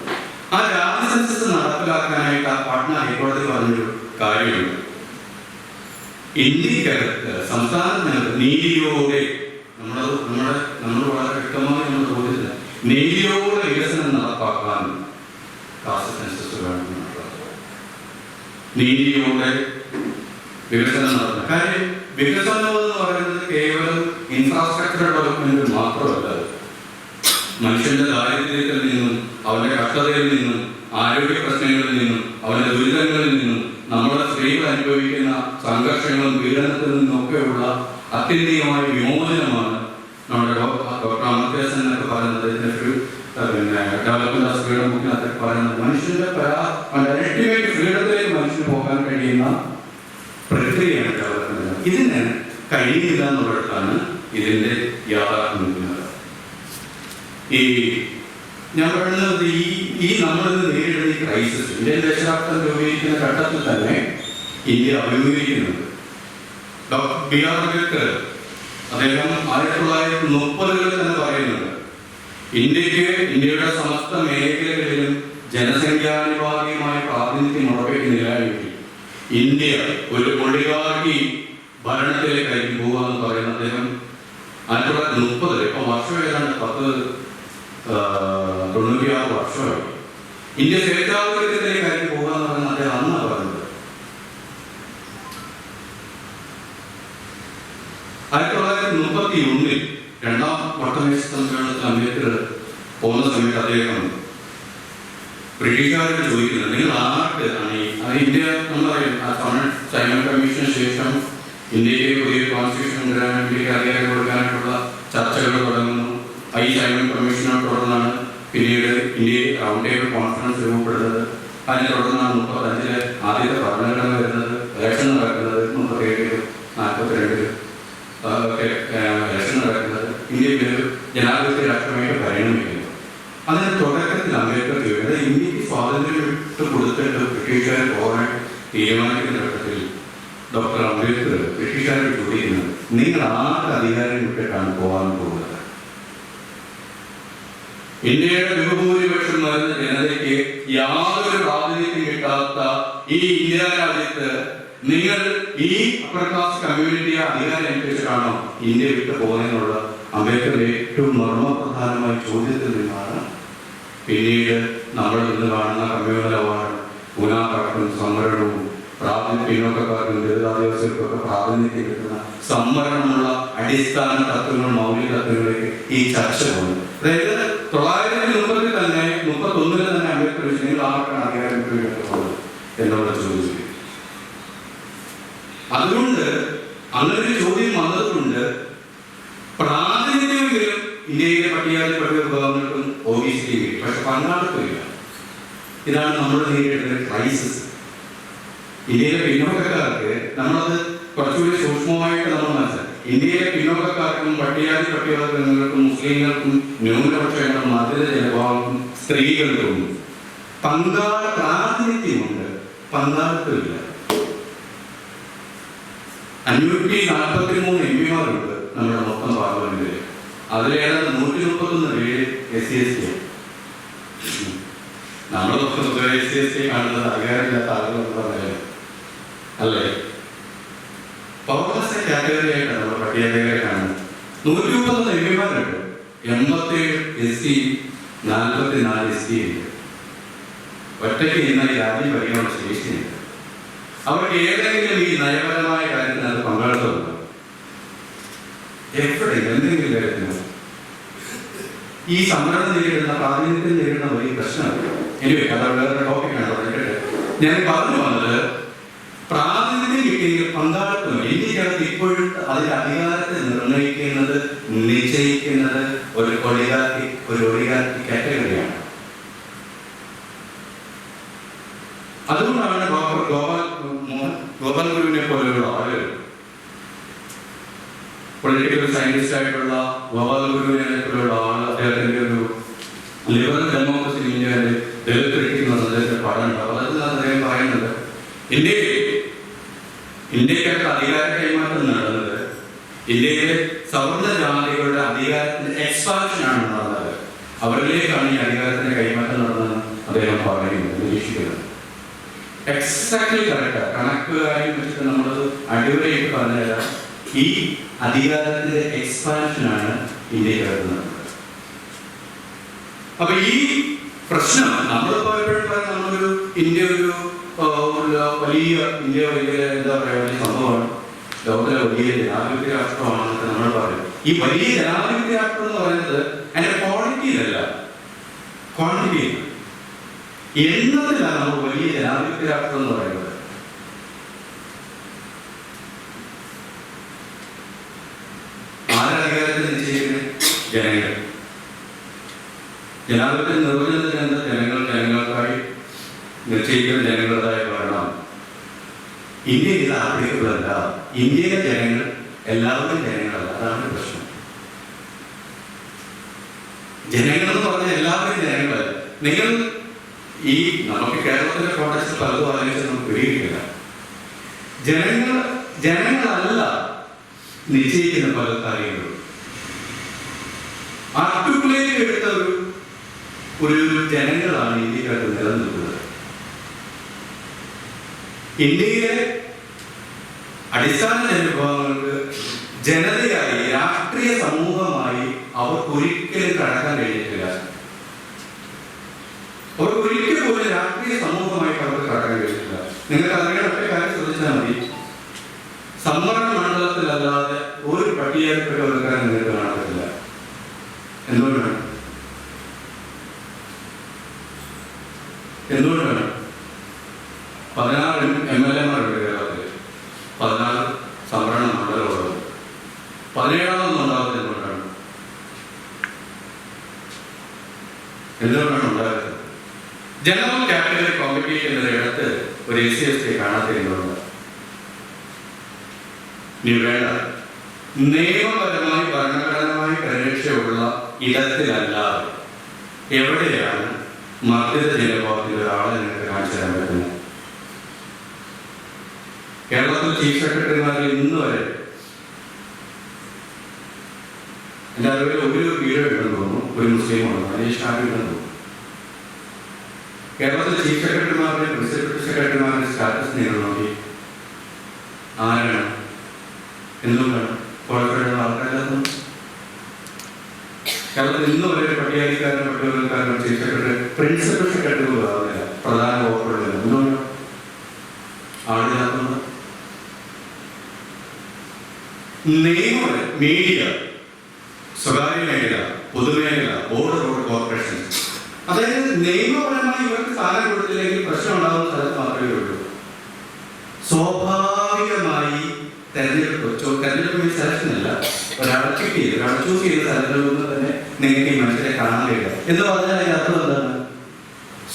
ആ ജാതി സെൻസസ് നടപ്പിലാക്കാനായിട്ട് ആ പാട്ന ഹൈക്കോടതി പറഞ്ഞൊരു കാര്യമുണ്ട്. ഇന്ത്യക്കകത്ത് സംസ്ഥാനത്തിനകത്ത് നീതിയോടെ നമ്മൾ വളരെ വ്യക്തമായി നമ്മൾ ചോദിച്ചില്ല, നീതിയോടെ വികസനം നടപ്പാക്കാൻ കാസ്റ്റ് സെൻസസ് വേണമെന്നുള്ളത്. നീതിയോടെ വികസനം നടത്തുന്നത് കാര്യം വികസനം എന്ന് പറയുന്നത് കേവലം ഇൻഫ്രാസ്ട്രക്ചർ ഡെവലപ്മെന്റ് മാത്രമല്ല. മനുഷ്യന്റെ ദാരിദ്ര്യത്തിൽ നിന്നും അവന്റെ കഷ്ടതയിൽ നിന്നും ആരോഗ്യ പ്രശ്നങ്ങളിൽ നിന്നും അവന്റെ ദുരിതങ്ങളിൽ നിന്നും നമ്മുടെ സ്ത്രീകൾ അനുഭവിക്കുന്ന സംഘർഷങ്ങളും പീഡനത്തിൽ നിന്നൊക്കെയുള്ള അത്യന്തികമായ വിമോചനമാണ് നമ്മുടെ ഡോക്ടർ അമർത്യസൻ എന്നൊക്കെ പറയുന്നത്. പിന്നെ ഡെവലപ്മെന്റ് ഓഫ് ഫ്രീഡം ബുക്കിനകത്തൊക്കെ പറയുന്നത് മനുഷ്യന്റെ അൾട്ടിമേറ്റ് ഫ്രീഡത്തിലേക്ക് മനുഷ്യന് പോകാൻ കഴിയുന്ന പ്രക്രിയയാണ് ഡെവലപ്മെന്റ്. ഇതിന് കഴിയുന്നില്ല എന്നുള്ളിടത്താണ് ഇതിന്റെ യാഥാർത്ഥ്യം നിൽക്കുന്നത്. ഞാൻ പറയുന്നത് ഈ നമ്മളിന്ന് നേരിടുന്ന ഈ ക്രൈസിസ് ഇന്ത്യൻ ദേശാടനം രൂപീകരിക്കുന്ന ഘട്ടത്തിൽ തന്നെ ഇന്ത്യ അഭിമുഖീകരിക്കുന്നുണ്ട്. ഡോക്ടർ ബി ആർ അംബേദ്കർ അദ്ദേഹം 1930 തന്നെ പറയുന്നുണ്ട്, ഇന്ത്യയുടെ സമസ്ത മേഖലകളിലും ജനസംഖ്യാനുപാതികമായ പ്രാതിനിധ്യം ഉറപ്പിക്കുന്നില്ലെങ്കിൽ ഇന്ത്യ ഒരു ഒളിവാക്കി ഭരണത്തിലേക്കായിരിക്കും പോകാന്ന് പറയുന്ന അദ്ദേഹം 1930. ഇപ്പൊ വർഷം ഏതാണ്ട് 96 വർഷമായി. ഇന്ത്യ സ്വേച്ഛാധിപത്യത്തിലേക്കായിരിക്കും പോകാന്ന് പറയുന്ന അദ്ദേഹം അന്നാണ് പറഞ്ഞത്. 1931 രണ്ടാം വട്ടമേശ സമ്മേളനത്തിൽ അംബേദ്കർ പോകുന്ന സമയത്ത് അദ്ദേഹം ബ്രിട്ടീഷുകാരോട് ചോദിക്കുന്നത്, നിങ്ങൾ ആർക്കാണ് ഇന്ത്യ നമ്മളറിയാം സൈമൺ കമ്മീഷന് ശേഷം ഇന്ത്യക്ക് പുതിയ കോൺസ്റ്റിറ്റ്യൂഷൻ കൊണ്ടുവരാൻ ഇന്ത്യക്ക് അധികാരം കൊടുക്കാനായിട്ടുള്ള ചർച്ചകൾ തുടങ്ങുന്നു. ഈ സൈമൺ കമ്മീഷനെ തുടർന്നാണ് പിന്നീട് ഇന്ത്യയിൽ റൗണ്ട് ടേബിൾ കോൺഫറൻസ് രൂപപ്പെടുന്നത്. അതിനെ തുടർന്നാണ് 35 ആദ്യത്തെ ഭരണഘടന വരുന്നത്, ഇലക്ഷൻ നടക്കുന്നത്. 37, 42 ഇലക്ഷൻ നടക്കുന്നത്. ഇന്ത്യയിൽ ഒരു ജനാധിപത്യ രാഷ്ട്രമായിട്ട് പരിണമിക്കുന്നു. അതിന് തുടക്കത്തിൽ അംബേദ്കർ ചോദിക്കുന്നത്, ഇന്ത്യക്ക് സ്വാതന്ത്ര്യം വിട്ട് കൊടുത്തിട്ട് ബ്രിട്ടീഷുകാർ പോകാൻ തീരുമാനിക്കുന്ന ഘട്ടത്തിൽ ഡോക്ടർ അംബേദ്കർ ബ്രിട്ടീഷുകാരോട് ചോദിക്കുന്നത്, നിങ്ങൾ ആർക്ക് അധികാരം വിട്ടിട്ടാണ് പോകാൻ പോകുന്നത്? ഇന്ത്യയുടെ ബഹുഭൂരിപക്ഷം വരുന്ന ജനതയ്ക്ക് യാതൊരു പ്രാതിനിധ്യം കിട്ടാത്ത ഈ ഇന്ത്യ രാജ്യത്ത് നിങ്ങൾ ഈ അപ്പർ കാസ്റ്റ് കമ്മ്യൂണിറ്റിയെ അധികാരം ഏൽപ്പിച്ചിട്ടാണോ ഇന്ത്യ വിട്ടു പോകുന്നതിനുള്ള അംബേദ്കറുടെ ഏറ്റവും മർമ്മപ്രധാനമായ ചോദ്യത്തിൽ നിന്നാണ് പിന്നീട് നമ്മൾ ഇന്ന് കാണുന്ന കമ്മ്യൂണൽ അവാർഡ്, ഊനാക്കാർക്കും സംവരണവും പിന്നോക്കക്കാർക്കും ദളിതാദിവാസികൾക്കൊക്കെ പ്രാതിനിധ്യം കിട്ടുന്ന സംവരണമുള്ള അടിസ്ഥാന തത്വങ്ങൾ, മൗലിക തത്വങ്ങളിലേക്ക് ഈ ചർച്ച പോകുന്നു. അതായത് 1930 തന്നെ 31 തന്നെ അംബേദ്കർ നിങ്ങൾ ആർക്കാണ് അധികാരം വിട്ടുപോകുന്നത് എന്നുള്ള ചോദിച്ചു. അതുകൊണ്ട് അങ്ങനെ ചോദ്യം വന്നതുകൊണ്ട് പ്രാതിനിധ്യമെങ്കിലും ഇന്ത്യയിലെ പട്ടികജാതിപ്പെട്ട വിഭാഗങ്ങൾക്കും OBC കിട്ടി, പക്ഷെ പങ്കാളിത്തമില്ല. ഇതാണ് നമ്മൾ നേരിടുന്ന ക്രൈസിസ്. ഇന്ത്യയിലെ പിന്നോക്കക്കാർക്ക് നമ്മളത് കുറച്ചുകൂടി സൂക്ഷ്മമായിട്ട് നമ്മൾ മനസ്സിലാക്കി. ഇന്ത്യയിലെ പിന്നോക്കക്കാർക്കും പട്ടികജാതിവർഗങ്ങൾക്കും മുസ്ലിങ്ങൾക്കും ന്യൂനപക്ഷങ്ങളും മധ്യത ജനവിഭാഗങ്ങൾക്കും സ്ത്രീകൾക്കും പ്രാതിനിധ്യമുണ്ട്, പങ്കാളിത്തമില്ല. 543 MP-മാരുണ്ട് നമ്മുടെ മൊത്തം പാർലമെന്റിൽ. അതിലേതാണ്ട് 131 SC/ST. നമ്മൾ SC/ST കാണുന്നത് അധികാരമില്ലാത്ത ആളുകളെ അല്ലേ? പൗരസ്ത്യ കാറ്റഗറി ആയിട്ടാണ് നമ്മൾ പട്ടികജാതികളെ കാണുന്നത്. 131 MP-മാരുണ്ട്, 87 SC, 44 ST ഉണ്ട്. ഒറ്റയ്ക്ക് ഇന്ന ഈ രാജ്യം ഭരിക്കാനുള്ള ശേഷിയുണ്ട്. അവർക്ക് ഏതെങ്കിലും ഈ നയപരമായ കാര്യത്തിന് അത് പങ്കാളിത്തമുണ്ടോ? എവിടെ എന്തെങ്കിലും കാര്യത്തിനോ? ഈ സംവരണം നേരിടുന്ന പ്രാതിനിധ്യം നേരിടുന്ന വലിയ പ്രശ്നമാണ്. എനിവേ അത് വേറെ ടോപ്പിക്കാണ്. ഞാൻ പറഞ്ഞു വന്നത് പ്രാതിനിധ്യം കിട്ടിയെങ്കിൽ പങ്കാളിത്തം ഇന്ത്യക്കകത്ത് ഇപ്പോഴും അതിന്റെ അധികാരത്തെ നിർണ്ണയിക്കുന്നത്, നിശ്ചയിക്കുന്നത് ഒരു ഒളിഗാർക്കി കാറ്റഗറിയാണ്. അതുകൊണ്ടാണ് ഡോക്ടർ ഗോപാൽ ഗുരുവിനെ പോലെയുള്ള ആളുകൾ, പൊളിറ്റിക്കൽ സയന്റിസ്റ്റ് ആയിട്ടുള്ള ഗോപാൽ ഗുരുവിനെ പോലെയുള്ള ആൾ, അദ്ദേഹത്തിന്റെ ഒരു ലിബറൽ ഡെമോക്രസി ഇന്ത്യയുടെ ദളിത് ക്രിട്ടിക് എന്ന അദ്ദേഹത്തിന്റെ പഠനം അതിൽ അദ്ദേഹം പറയുന്നത് ഇന്ത്യക്കകത്ത് അധികാര കൈമാറ്റം നടന്നത് ഇന്ത്യയിലെ സവർണ ജാതികളുടെ അധികാരത്തിന്റെ എക്സ്പാൻഷനാണ് നടന്നത്. അവരിലേക്കാണ് ഈ അധികാരത്തിന്റെ കൈമാറ്റം നടന്നതെന്ന് അദ്ദേഹം പറയുന്നത്, നിരീക്ഷിക്കുന്നത്. എക്സാക്ട്ലി കറക്റ്റാണ്. കണക്കുകാരെയും വെച്ചിട്ട് നമ്മൾ അടിപൊളിയായിട്ട് പറഞ്ഞു തരാം. ഈ അധികാരത്തിന്റെ എക്സ്പാൻഷനാണ് ഇന്ത്യയിൽ വരുന്നത്. അപ്പൊ ഈ പ്രശ്നം നമ്മൾ എപ്പോഴും നമ്മളൊരു ഇന്ത്യ ഒരു വലിയ എന്താ പറയുക, വലിയ സംഭവമാണ്, ലോകത്തിലെ വലിയ ജനാധിപത്യ രാഷ്ട്രമാണെന്നൊക്കെ നമ്മൾ പറയും. ഈ വലിയ ജനാധിപത്യ രാഷ്ട്രം എന്ന് പറയുന്നത് അതിന്റെ ക്വാളിറ്റിയിലല്ല, ക്വാണ്ടിറ്റിയിൽ, എണ്ണത്തിലാണ് നമ്മൾ വലിയ ജനാധിപത്യ രാഷ്ട്രം എന്ന് പറയുന്നത്. ആരധികാരത്തിൽ നിശ്ചയിക്കുന്നത്? ജനങ്ങൾ. ജനാധിപത്യം നിർവചനത്തിന് എന്താ? ജനങ്ങൾക്കായി നിശ്ചയിക്കുന്ന ജനങ്ങളുടേതായ ഭരണം. ഇന്ത്യയിൽ ഇത് ആപ്ലിക്കബിളല്ല. ഇന്ത്യയിലെ ജനങ്ങൾ എല്ലാവരും ജനങ്ങളല്ല, അതാണ് പ്രശ്നം. ജനങ്ങൾ എന്ന് പറഞ്ഞാൽ എല്ലാവരും ജനങ്ങളല്ല. നിങ്ങൾ ഈ നമുക്ക് കേരളത്തിലെ കോൺടെക്സ്റ്റ് പലതും ആലോചിച്ച് നമുക്ക് പിടികിട്ടില്ല. ജനങ്ങളല്ല നിശ്ചയിക്കുന്ന പല കാര്യങ്ങളും. ആർട്ടിക്കുലേറ്റ് എടുത്ത ഒരു ജനങ്ങളാണ് ഇന്ത്യക്കകത്ത് നിലനിൽക്കുന്നത്. ഇന്ത്യയിലെ അടിസ്ഥാന ജനവിഭാഗങ്ങൾക്ക് ജനതയായി, രാഷ്ട്രീയ സമൂഹമായി അവർക്കൊരിക്കലും കടക്കാൻ കഴിഞ്ഞിട്ടില്ല. അവർക്കൊരിക്കൽ പോലും രാഷ്ട്രീയ സമൂഹമായിട്ട് അവർക്ക് കടക്കാൻ കഴിഞ്ഞിട്ടില്ല. നിങ്ങൾക്ക് അറിയാൻ ഒറ്റ കാര്യം ശ്രദ്ധിച്ചാൽ മതി. സംവരണ മണ്ഡലത്തിലല്ലാതെ ഒരു പട്ടികപ്പെട്ടവർക്കാരെ നിങ്ങൾക്ക് കാണാൻ പറ്റില്ല. എന്തുകൊണ്ടാണ്? 16 MLA-മാരുണ്ട് കേരളത്തിൽ, 16 സംവരണ മണ്ഡലമുള്ളത്. 17-ാമതൊന്നും ഉണ്ടാകുന്നത് എന്തുകൊണ്ടാണ് ഉണ്ടാകുന്നത്? ജനറൽ കാറ്റഗറി കോമ്പറ്റീഷൻ എന്നൊരിടത്ത് ഒരു SC/ST കാണാത്തിരുന്നുണ്ട്. ഇനി വേണ്ട, നിയമപരമായി ഭരണഘടനമായി പരിരക്ഷയുള്ള ഇടത്തിലല്ലാതെ എവിടെയാണ് മർദ്ദിത ജനവിഭാഗത്തിൽ ഒരാളെ നിങ്ങൾക്ക് കാണിച്ചു തരാൻ പറ്റുന്നത്? കേരളത്തിൽ ചീഫ് സെക്രട്ടറിമാരിൽ ഇന്ന് വരെ എൻ്റെ അറിവിൽ ഒരു വീട് ഉണ്ടെന്ന് തോന്നുന്നു, ഒരു മുസ്ലിമാണ്, മനീഷ് ഷാഫി ഉണ്ടെന്ന് തോന്നുന്നു. കേരളത്തിൽ ചീഫ് സെക്രട്ടറിമാരുടെ പ്രിൻസിപ്പൽ സെക്രട്ടറിമാരുടെ സ്റ്റാറ്റസ് നിങ്ങൾ നോക്കി. ആരാണ്? എന്തുകൊണ്ടാണ്? കുഴപ്പമില്ല ആൾക്കാരില്ലാത്ത. കേരളത്തിൽ ഇന്ന് വരെ പട്ടികജാതിക്കാരനും പട്ടികവർഗക്കാരനും ചീഫ് സെക്രട്ടറി പ്രിൻസിപ്പൽ സെക്രട്ടറി പോലും ആവുന്നില്ല, പ്രധാന വകുപ്പുകളില്ല. എന്തുകൊണ്ടാണ്? ആളില്ലാത്തത്. നിയമം, മീഡിയ, സ്വകാര്യ മേഖല, പൊതുമേഖല, ബോർഡ് റോഡ് കോർപ്പറേഷൻ, അതായത് നിയമപരമായി ഇവർക്ക് സ്ഥാനം കൊടുത്തില്ലെങ്കിൽ പ്രശ്നം ഉണ്ടാകുന്ന സ്ഥലത്ത് മാത്രമേ ഉള്ളൂ. സ്വാഭാവികമായി തെരഞ്ഞെടുപ്പ് സെലക്ഷൻ അല്ല, ഒരാളെ പിക്ക് ചെയ്ത് ഒരാളെ ചൂസ് ചെയ്ത സ്ഥലങ്ങളിൽ നിന്ന് തന്നെ നിങ്ങൾക്ക് ഈ മനുഷ്യരെ കാണാൻ കഴിയില്ല എന്ന് പറഞ്ഞാൽ അതിന്റെ അർത്ഥം എന്താണ്?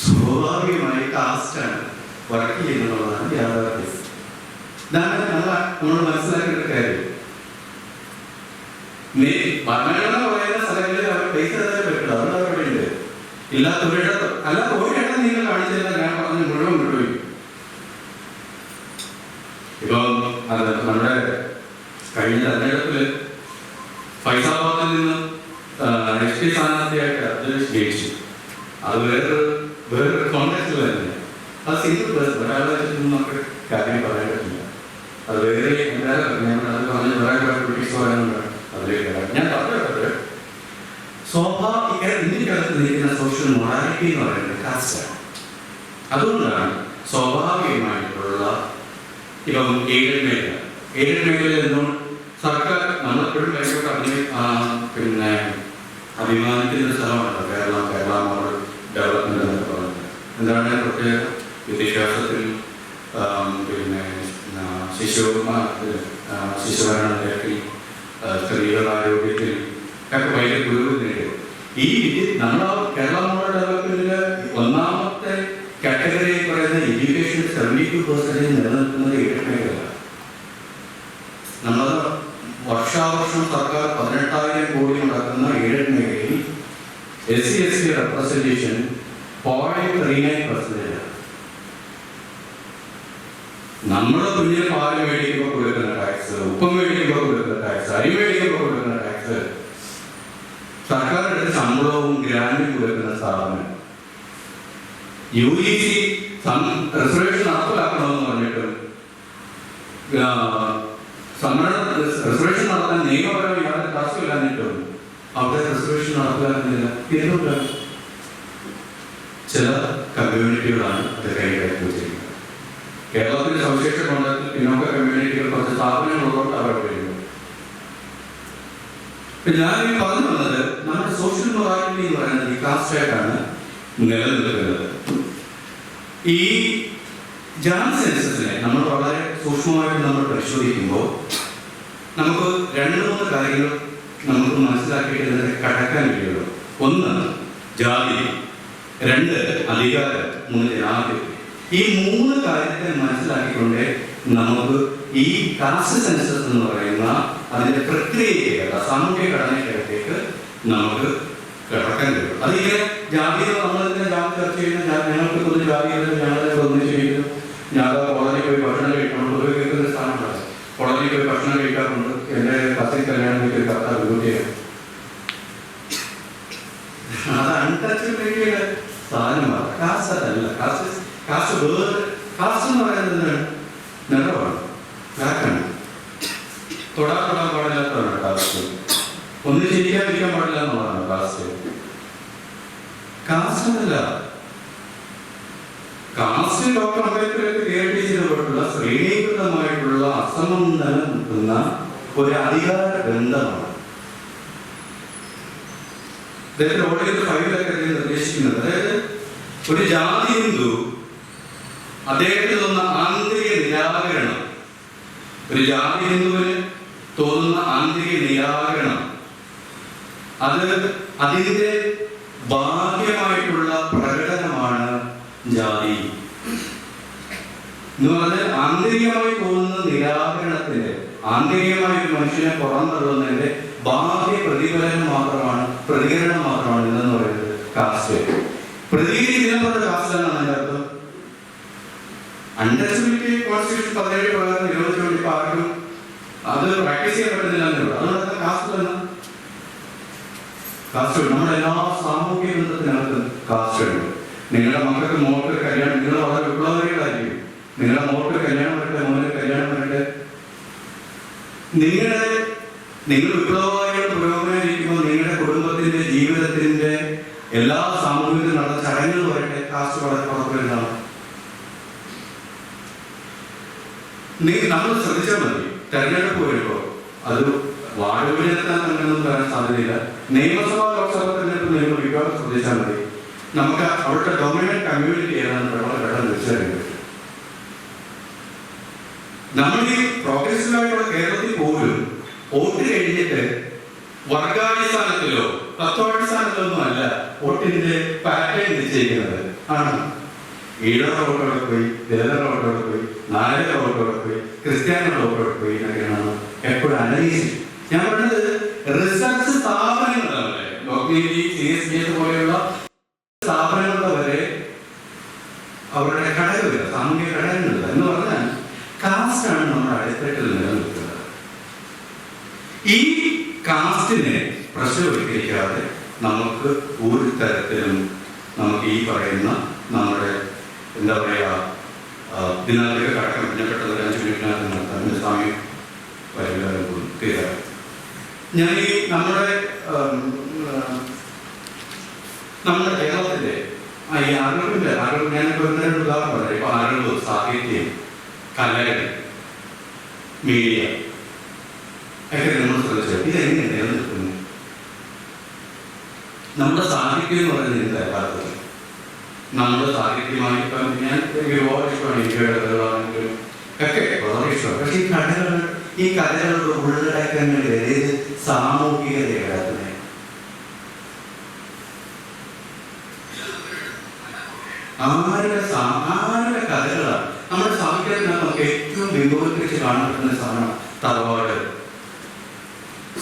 സ്വാഭാവികമായി കാസ്റ്റാണ് വർക്ക് ചെയ്യുന്നതാണ് യാഥാർത്ഥ്യം. ഇതാണ് നമ്മൾ മനസ്സിലാക്കേണ്ട കാര്യം. ഭരണഘടന പറയുന്ന സ്ഥലങ്ങളിൽ അവർ പൈസ തന്നെ പറ്റില്ല, അവിടെ അവിടെ ഉണ്ട്. ഇല്ലാത്ത ഒരിടത്ത് അല്ലാത്ത ഒരിടത്തും നിങ്ങൾ കാണിച്ചില്ല. ഞാൻ പറഞ്ഞ് മുഴുവൻ വിട്ടുപോയി. ഇപ്പം നമ്മുടെ കഴിഞ്ഞ തെരഞ്ഞെടുപ്പിൽ ഫൈസാബാദിൽ നിന്ന് SP സ്ഥാനാർത്ഥിയായിട്ട് അർജുൻ ജയിച്ചു. അത് വേറൊരു കോൺടാക്റ്റിൽ തന്നെ. അത് സിംഗിൾ പേഴ്സൺ, ഒരാളെ നമുക്ക് കാര്യം പറയാൻ പറ്റില്ല. അത് വേറെ അത് പറഞ്ഞ് വേറെ ബ്രിട്ടീഷ് പറയാനുണ്ട്. അതിലേക്ക് ഞാൻ പറഞ്ഞത് സ്വാഭാവിക ഇന്ത്യക്കകത്ത് നിൽക്കുന്ന സോഷ്യൽ മൊറാലിറ്റി എന്ന് പറയുന്നത് കാസ്റ്റാണ്. അതുകൊണ്ടാണ് സ്വാഭാവികമായിട്ടുള്ള ഇപ്പം എയ്ഡഡ് മേഖലയിൽ നിന്നും സർക്കാർ നമ്മളെപ്പോഴും പിന്നെ അഭിമാനിക്കുന്ന സ്ഥലമാണല്ലോ കേരള മോഡൽ ഡെവലപ്മെന്റ് എന്നൊക്കെ പറയുന്നത്. എന്താണ് പ്രത്യേക? വിദ്യാഭ്യാസത്തിൽ, പിന്നെ ശിശുഭരണ നിരക്കിൽ, സ്ത്രീകളുടെ ആരോഗ്യത്തിൽ ഒക്കെ വലിയ പുരോഗതി നേടും. ഈ നമ്മൾ കേരള മോഡൽ ഡെവലപ്മെന്റില് ഒന്നാമത്തെ കാറ്റഗറി പറയുന്ന എഡ്യൂക്കേഷൻ 72% നിലനിൽക്കുന്നത് എയ്ഡഡ് മേഖല. നമ്മൾ വർഷാവർഷം സർക്കാർ 18,000 കോടി മുടക്കുന്ന എയ്ഡഡ് മേഖലയിൽ SC/ST റെപ്രസെന്റേഷൻ 0.39%. നമ്മുടെ കുഞ്ഞിന് പാല് മേടിക്കുമ്പോൾ കൊടുക്കുന്ന ടാക്സ്, ഉപ്പ് മേടിക്കുമ്പോൾ കൊടുക്കുന്ന ടാക്സ്, അരി മേടിക്കുമ്പോൾ കൊടുക്കുന്ന ടാക്സ്, സർക്കാർ എടുത്ത് ശമ്പളവും ഗ്രാൻഡും കൊടുക്കുന്ന സ്ഥാപനം. UGC റിസർവേഷൻ നടപ്പിലാക്കണമെന്ന് പറഞ്ഞിട്ട് റിസർവേഷൻ നടത്താൻ നിയമപരമായി യാതൊരു തടസ്സമില്ലാഞ്ഞിട്ടും അവിടെ റിസർവേഷൻ നടപ്പിലാക്കുന്നില്ല. എന്തുകൊണ്ടാണ്? ചില കമ്മ്യൂണിറ്റികളാണ് അത് കൈകാര്യം വെച്ചിരിക്കുന്നത്. കേരളത്തിന്റെ സവിശേഷ കൊണ്ടത്തിൽ പിന്നോക്ക കമ്മ്യൂണിറ്റികൾ കുറച്ച് സ്ഥാപനങ്ങളുള്ളതുകൊണ്ട് അവിടെ വരുന്നു. ഞാൻ ഈ പറഞ്ഞു വന്നത് നമ്മുടെ സോഷ്യൽ മൊറാലിറ്റി എന്ന് പറയുന്നത് ഈ കാസ്റ്റായിട്ടാണ് നിലനിൽക്കുന്നത്. ഈ ജാതി സെൻസസിനെ നമ്മൾ വളരെ സൂക്ഷ്മമായിട്ട് നമ്മൾ പരിശോധിക്കുമ്പോൾ നമുക്ക് 2-3 കാര്യങ്ങൾ നമുക്ക് മനസ്സിലാക്കിയിട്ട് ഇതിനെ കടക്കാൻ കഴിയുള്ളൂ. 1 ജാതി, 2 അധികാരം, 3 ജനാധിപത്യം. ഈ 3 കാര്യത്തെ മനസ്സിലാക്കിക്കൊണ്ട് നമുക്ക് ഈ കാസ്റ്റ് സെൻസസ് എന്ന് പറയുന്ന അതിന്റെ പ്രക്രിയയ്ക്ക് സാമൂഹ്യ ഘടനയ്ക്കകത്തേക്ക് നമുക്ക് കിടക്കാൻ കഴിയും. അതിങ്ങനെ ജാതി നമ്മളിങ്ങനെ ജാതി ചർച്ച ചെയ്യുന്ന ഞങ്ങൾക്ക് തോന്നുന്നു ജാതിയുടെ ഞങ്ങളെ ഒന്നിച്ച് ചെയ്യുന്നു. ഞാൻ കോളേജിൽ പോയി ഭക്ഷണം കഴിക്കണം, പൊതുവെ കേൾക്കുന്ന സ്ഥാനമാണ്. കോളേജിൽ പോയി ഭക്ഷണം കഴിക്കാറുണ്ട്. എൻ്റെ കസിൻ കല്യാണം കഴിച്ചൊരു കർത്താവ് വിഭൂതിയാണ്. അത് അൺടച്ചബിലിറ്റിയുടെ സാധനമാണ്. കാസ്റ്റ് അതല്ല. കാസ്റ്റ് വേറെ. കാസ്റ്റ് എന്ന് പറയുന്നത് നിറവാണ്, ബ്ലാക്കാണ്. തൊടാൻ പാടില്ലാത്തതാണ് കാസ്റ്റ്. ഒന്നും ശരിയായിരിക്കാൻ പാടില്ല എന്നുള്ളതാണ് കാസ്റ്റ്. കാസ്റ്റ് അല്ല. കാസ്റ്റ് ഡോക്ടർ അംബേദ്കർക്ക് ക്രിയേറ്റ് ചെയ്തപ്പെട്ടുള്ള ശ്രീകൃതമായിട്ടുള്ള അസമം നിലനിൽക്കുന്ന ഒരു അധികാര ബന്ധമാണ്. അദ്ദേഹത്തിന്റെ ഓഡിയോ 5-ലൊക്കെ നിർദ്ദേശിക്കുന്നത്, അതായത് ഒരു ജാതി ഹിന്ദു അദ്ദേഹത്തിന് തോന്നുന്ന ആന്തരിക നിരാകരണം, ഒരു ജാതി ഹിന്ദുവിന് തോന്നുന്ന ആന്തരിക നിരാകരണം, അത് അതിന്റെ ബാഹ്യമായിട്ടുള്ള പ്രകടനമാണ് ജാതി എന്ന് പറഞ്ഞാൽ. ആന്തരികമായി തോന്നുന്ന നിരാകരണത്തിന്റെ, ആന്തരികമായ ഒരു മനുഷ്യനെ പുറന്തള്ളുന്നതിന്റെ ബാഹ്യ പ്രതികരണം മാത്രമാണ് ഇതെന്ന് പറയുന്നത് കാസ്റ്റ്. പ്രതികരിക്കുന്നതിനുള്ള കാസ്റ്റ് എന്നാണ് അതിന്റെ അർത്ഥം. അൺടച്ചബിലിറ്റി കോൺസ്റ്റിറ്റ്യൂഷൻ 17 പ്രകാരം നിരോധിച്ചുകൊണ്ട് ഇപ്പൊ ആർക്കും അത് പ്രാക്ടീസ് ചെയ്യാൻ പറ്റുന്നില്ല എന്നുള്ളൂ. അതുകൊണ്ട് കാസ്റ്റ് തന്നെ കാസ്റ്റ് നമ്മുടെ എല്ലാ സാമൂഹിക ബന്ധത്തിനകത്ത് കാസ്റ്റ് ഉണ്ട്. നിങ്ങളുടെ മക്കൾക്ക് മോൾക്ക് കല്യാണം, നിങ്ങൾ വളരെ വിപ്ലവകാരികളായിരിക്കും. നിങ്ങളുടെ മോൾക്ക് കല്യാണം വരട്ടെ, മോന് കല്യാണം വരട്ടെ. നിങ്ങൾ വിപ്ലവകാരികൾ പുരോഗമനമായിരിക്കുമ്പോൾ നിങ്ങളുടെ കുടുംബത്തിന്റെ ജീവിതത്തിന്റെ എല്ലാ സാമൂഹിക നടന്ന ചടങ്ങുകൾ വരട്ടെ, കാസ്റ്റ് വളരെ പുറപ്പെടുന്നതാണ്. നമ്മൾ ശ്രദ്ധിച്ചാൽ മതി. തെരഞ്ഞെടുപ്പ് വരുമ്പോൾ അത് വാർഡ് വിഭജനത്തിൽ അങ്ങനെയൊന്നും വരാൻ സാധ്യതയില്ല. നിയമസഭാ ലോക്സഭാ തെരഞ്ഞെടുപ്പ് നിങ്ങൾ വിഭാഗം ശ്രദ്ധിച്ചാൽ മതി. നമുക്ക് അവിടുത്തെ ഡൊമിനന്റ് കമ്മ്യൂണിറ്റി ഏതാണെന്ന് വളരെ പെട്ടെന്ന് തിരിച്ചറിയാൻ പറ്റും. നമ്മൾ ഈ പ്രോഗ്രസീവായിട്ടുള്ള കേരളത്തിൽ പോലും വോട്ട് കഴിഞ്ഞിട്ട് വർഗാടിസ്ഥാനത്തിലോ തത്വാടിസ്ഥാനത്തിലോ അല്ല വോട്ടിന്റെ പാറ്റേൺ നിശ്ചയിക്കുന്നത്. ആണ് ഈഴവ വോട്ടോടെ പോയി, ദളിതരുടെ വോട്ടോടെ പോയി, നായരുടെ വോട്ടോടെ പോയി, ക്രിസ്ത്യാനിയുടെ വോട്ടോടെ പോയി എന്നൊക്കെയാണ് എപ്പോഴും അനലൈസ്. ഞാൻ പറഞ്ഞത് റിസർച്ച് സ്ഥാപനങ്ങളല്ലേ, CSBS പോലെയുള്ള സ്ഥാപനങ്ങളുടെ വരെ അവരുടെ ഘടകമില്ല, സാമൂഹിക ഘടകങ്ങളില്ല. എന്ന് പറഞ്ഞാൽ കാസ്റ്റാണ് നമ്മുടെ അടിത്തട്ടിൽ നിലനിൽക്കുന്നത്. ഈ കാസ്റ്റിനെ പ്രശ്നവൽക്കരിക്കാതെ നമുക്ക് ഒരു തരത്തിലും നമുക്ക് ഈ പറയുന്ന നമ്മുടെ എന്താ പറയുക ഇതിനകത്തേക്ക് കടക്കാൻ പിന്നപ്പെട്ടത് 5 മിനിറ്റിനകത്ത് നടത്താൻ സമയം പരിഹാരം തീരാം. ഞാൻ ഈ നമ്മുടെ കേരളത്തിൻ്റെ ഈ അറിവിൻ്റെ ഞാനിപ്പോൾ ഒരു ഉദാഹരണം പറയാം. ഇപ്പൊ അറിവ്, സാഹിത്യം, കലകൾ, മീഡിയ ഒക്കെ നമ്മൾ ശ്രദ്ധിച്ചത് ഇതെങ്ങനെ നിലനിൽക്കുന്നു? നമ്മുടെ സാഹിത്യം എന്ന് പറയുന്നത് എന്താ യഥാർത്ഥത്തിൽ? നമ്മുടെ സാഹിത്യമായി ഇപ്പം ഞാൻ ഒരുപാട് ഇഷ്ടമാണ്. ഇന്ത്യയുടെ കഥകളാണെങ്കിലും ഒക്കെ വളരെ ഇഷ്ടമാണ്. പക്ഷെ ഈ കഥകളുടെ ഉള്ളടക്കങ്ങളിൽ ഏത് സാമൂഹികതയാണ്? ആരുടെ കഥകളാണ്? നമ്മുടെ സാഹിത്യത്തിനകത്ത് നമുക്ക് ഏറ്റവും വിഭവത്കരിച്ച് കാണപ്പെടുന്ന സാധനം തറവാട്.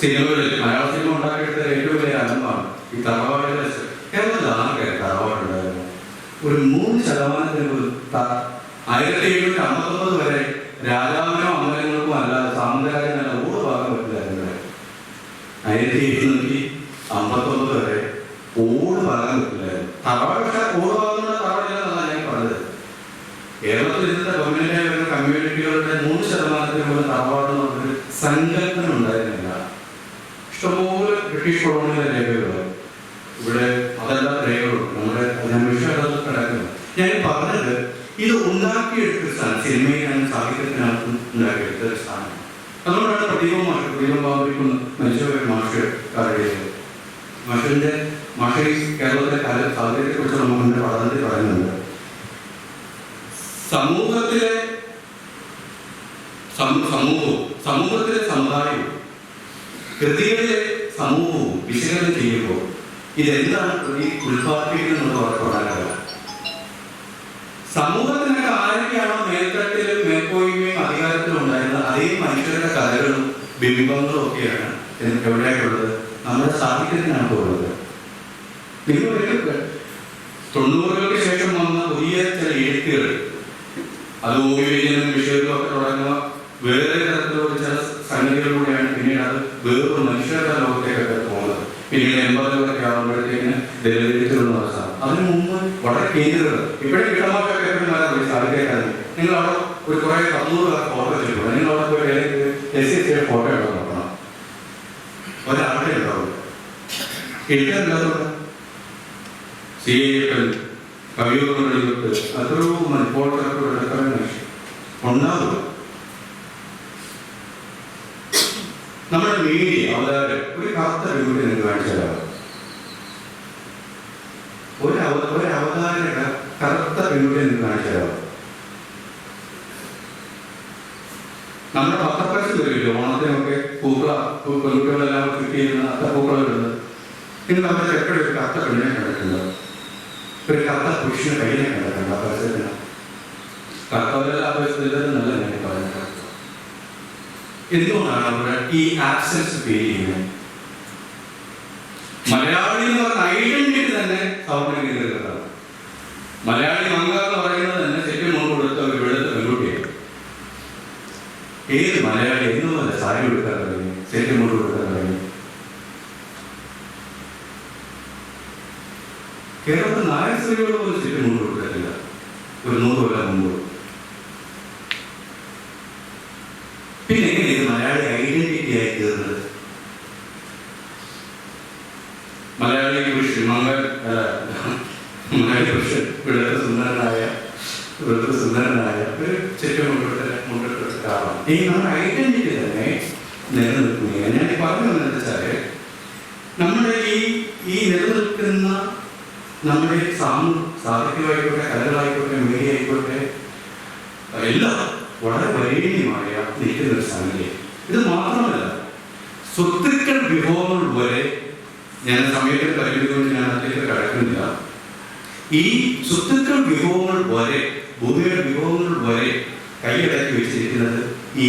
സിനിമകളിൽ മലയാള സിനിമ ഉണ്ടാക്കിയെടുത്ത ഏറ്റവും വലിയ അലമ്പാണ് ഈ തറവാടുകളെ. കേരളത്തിൽ ആകെ തറവാടുണ്ടായിരുന്നു ഒരു 3% 1759 വരെ രാജാവിനോ അമ്പലങ്ങൾക്കും അല്ലാതെ സാമന്തരാജനല്ല ഓട് ഭാഗം പറ്റില്ലായിരുന്നു. 1759 വരെ ഓട് ഭാഗം പറ്റില്ലായിരുന്നു. തറവാട് പക്ഷേ ഓട് ഭാഗം തറവാടില്ലെന്നല്ല ഞാൻ പറഞ്ഞത്. കമ്മ്യൂണിറ്റികളുടെ 3% പോലും തറവാട് എന്നുള്ളൊരു സങ്കല്പന ഉണ്ടായിരുന്നില്ല. ഇഷ്ടംപോലെ ബ്രിട്ടീഷ് കൊളോണിയൽ രേഖകൾ ഇവിടെ അതെല്ലാം രേഖകളുണ്ട്. നമ്മുടെ വിഷയങ്ങളൊക്കെ കിടക്കുന്നത്. ഞാൻ പറഞ്ഞത് ഇത് ഉണ്ടാക്കിയെടുത്ത സ്ഥാനം സിനിമയിലാണ് സാഹിത്യത്തിനകത്തും ഉണ്ടാക്കിയെടുത്ത സ്ഥാനം. അതുകൊണ്ടാണ് പ്രദീപം ബാബുക്കും മനുഷ്യരുടെ മാഷി കേരളത്തിലെ സാഹിത്യത്തെക്കുറിച്ച് നമ്മുടെ പഠനത്തിൽ പറയുന്നുണ്ട്. സമൂഹത്തിലെ സമുദായവും കൃതികളിലെ സമൂഹവും വിശകലനം ചെയ്യുമ്പോൾ ഇതെന്താണ് കൃതി ഉൽപ്പാദിപ്പിക്കുന്നത് പറയാനുള്ള സമൂഹത്തിനൊക്കെ ആരൊക്കെയാണോ മേൽത്തട്ടിലും മേൽക്കോയ്മയും അധികാരത്തിലും ഉണ്ടായിരുന്നത് അതേ മനുഷ്യരുടെ കഥകളും ബിംബങ്ങളും ഒക്കെയാണ് എവിടെയായിട്ടുള്ളത് നമ്മുടെ സാഹിത്യത്തിനാണ് ഉള്ളത്. നിങ്ങൾ 90-കൾക്ക് ശേഷം വന്ന പുതിയ ചില എഴുത്തുകൾ അത് ഓവിയനും വിഷയങ്ങളും ഒക്കെ തുടങ്ങുന്ന വേറെ തരത്തിലുള്ള ചില സംഗതികളിലൂടെയാണ് പിന്നീട് അത് വേറൊരു മനുഷ്യരുടെ ലോകത്തേക്കൊക്കെ പോകുന്നത്. പിന്നീട് 80-കളൊക്കെ ആകുമ്പോഴത്തേക്കിന് ദളിതരെഴുത്തുകളുടെ അവസ്ഥ. അതിനു മുമ്പ് വളരെ കേന്ദ്രങ്ങൾ ഇവിടെ കിടമാറ്റൊക്കെ സാഹിത്യക്കാരൻ നിങ്ങൾ അവിടെ ഒരു കുറെ 100 ഫോട്ടോ ചെയ്തു. നിങ്ങൾ അവിടെ പോയി SSA ഫോട്ടോ എടുക്കാൻ നോക്കണം. ഒരാളുടെ ഉണ്ടാവും എഴുതാറില്ലാത്തതുകൊണ്ട് CAFL കവിയോട്ട് അത്രയോ ഉണ്ടാവുക. നമ്മുടെ മീഡിയ അവതാരം ഒരു കറുത്ത പെൺകുട്ടി നിങ്ങൾക്ക് കാണിച്ചു തരാം. ഒരു അവതാരക കറുത്ത പെൺകുട്ടി നിങ്ങൾക്ക് കാണിച്ചു തരാം. നമ്മുടെ പത്രപ്രസ് വരില്ല ഓണത്തിനൊക്കെ പെൺകുട്ടികളെല്ലാം കിട്ടിയിരുന്ന അത്ര പൂക്കളുണ്ട്. നിങ്ങൾ നമ്മുടെ എപ്പോഴും ഒരു കറുത്ത പെണ്ണിനെ കണ്ടിട്ടുണ്ട്, ഒരു കറുത്ത പുരുഷനെ കയ്യിനെ കണ്ടിട്ടുണ്ട്. ആ പരിസരത്തിന് കറുത്തവരെല്ലാം നല്ല ഞാൻ പറയുന്നത്. എന്തുകൊണ്ടാണ് അവിടെ ഈ ആബ്സെൻസ് ഫീൽ ചെയ്യുന്നത്? മലയാളി എന്ന് പറഞ്ഞ ഐഡന്റിറ്റി തന്നെ സൗകര്യമാണ്. മലയാളി മംഗ എന്ന് പറയുന്നത് തന്നെ ശരിക്കും മുമ്പ് കൊടുത്ത ഒരു വെളുത്ത പെൺകുട്ടിയാണ്. ഏത് മലയാളി എന്നുമല്ല സാരി കൊടുക്കാൻ കഴിഞ്ഞു, ശരിക്കും മുമ്പ് കൊടുക്കാൻ കഴിഞ്ഞു. കേരളത്തിൽ നായർ സ്ത്രീകൾ പോലും ശരിക്കും മുമ്പ് കൊടുക്കത്തില്ല. ഒരു 100 കൊല്ലം മുമ്പ്. പിന്നെ എങ്ങനെ ഇത് മലയാളി ഐഡന്റിറ്റി ആയി തീർന്നത്? മലയാളി പുരുഷൻ മലയാളി പുരുഷൻ വളരെ സുന്ദരനായ ഒരു ചുറ്റും മുണ്ടിട്ടാണ് ഈ നമ്മുടെ ഐഡന്റിറ്റി തന്നെ നിലനിൽക്കുന്നത്. ഞാൻ പറഞ്ഞു വന്നത് വെച്ചാല് നമ്മുടെ ഈ നിലനിൽക്കുന്ന നമ്മുടെ സാഹിത്യമായിക്കോട്ടെ, കലകളായിക്കോട്ടെ, മീഡിയ ആയിക്കോട്ടെ, എല്ലാം വളരെ വരേണ്യമായ നിൽക്കുന്ന ഒരു സംഗതി. ഇത് മാത്രമല്ല, സ്വത്തുക്കൾ വിഭവങ്ങൾ വരെ, ഞാൻ സമയത്തിന് പരിമിതികൊണ്ട് ഞാൻ അതിലേക്ക് കടക്കുന്നില്ല, ഈ സ്വത്തുക്കൾ വിഭവങ്ങൾ വരെ, ഭൂമിയുടെ വിഭവങ്ങൾ വരെ കൈയടക്കി വെച്ചിരിക്കുന്നത് ഈ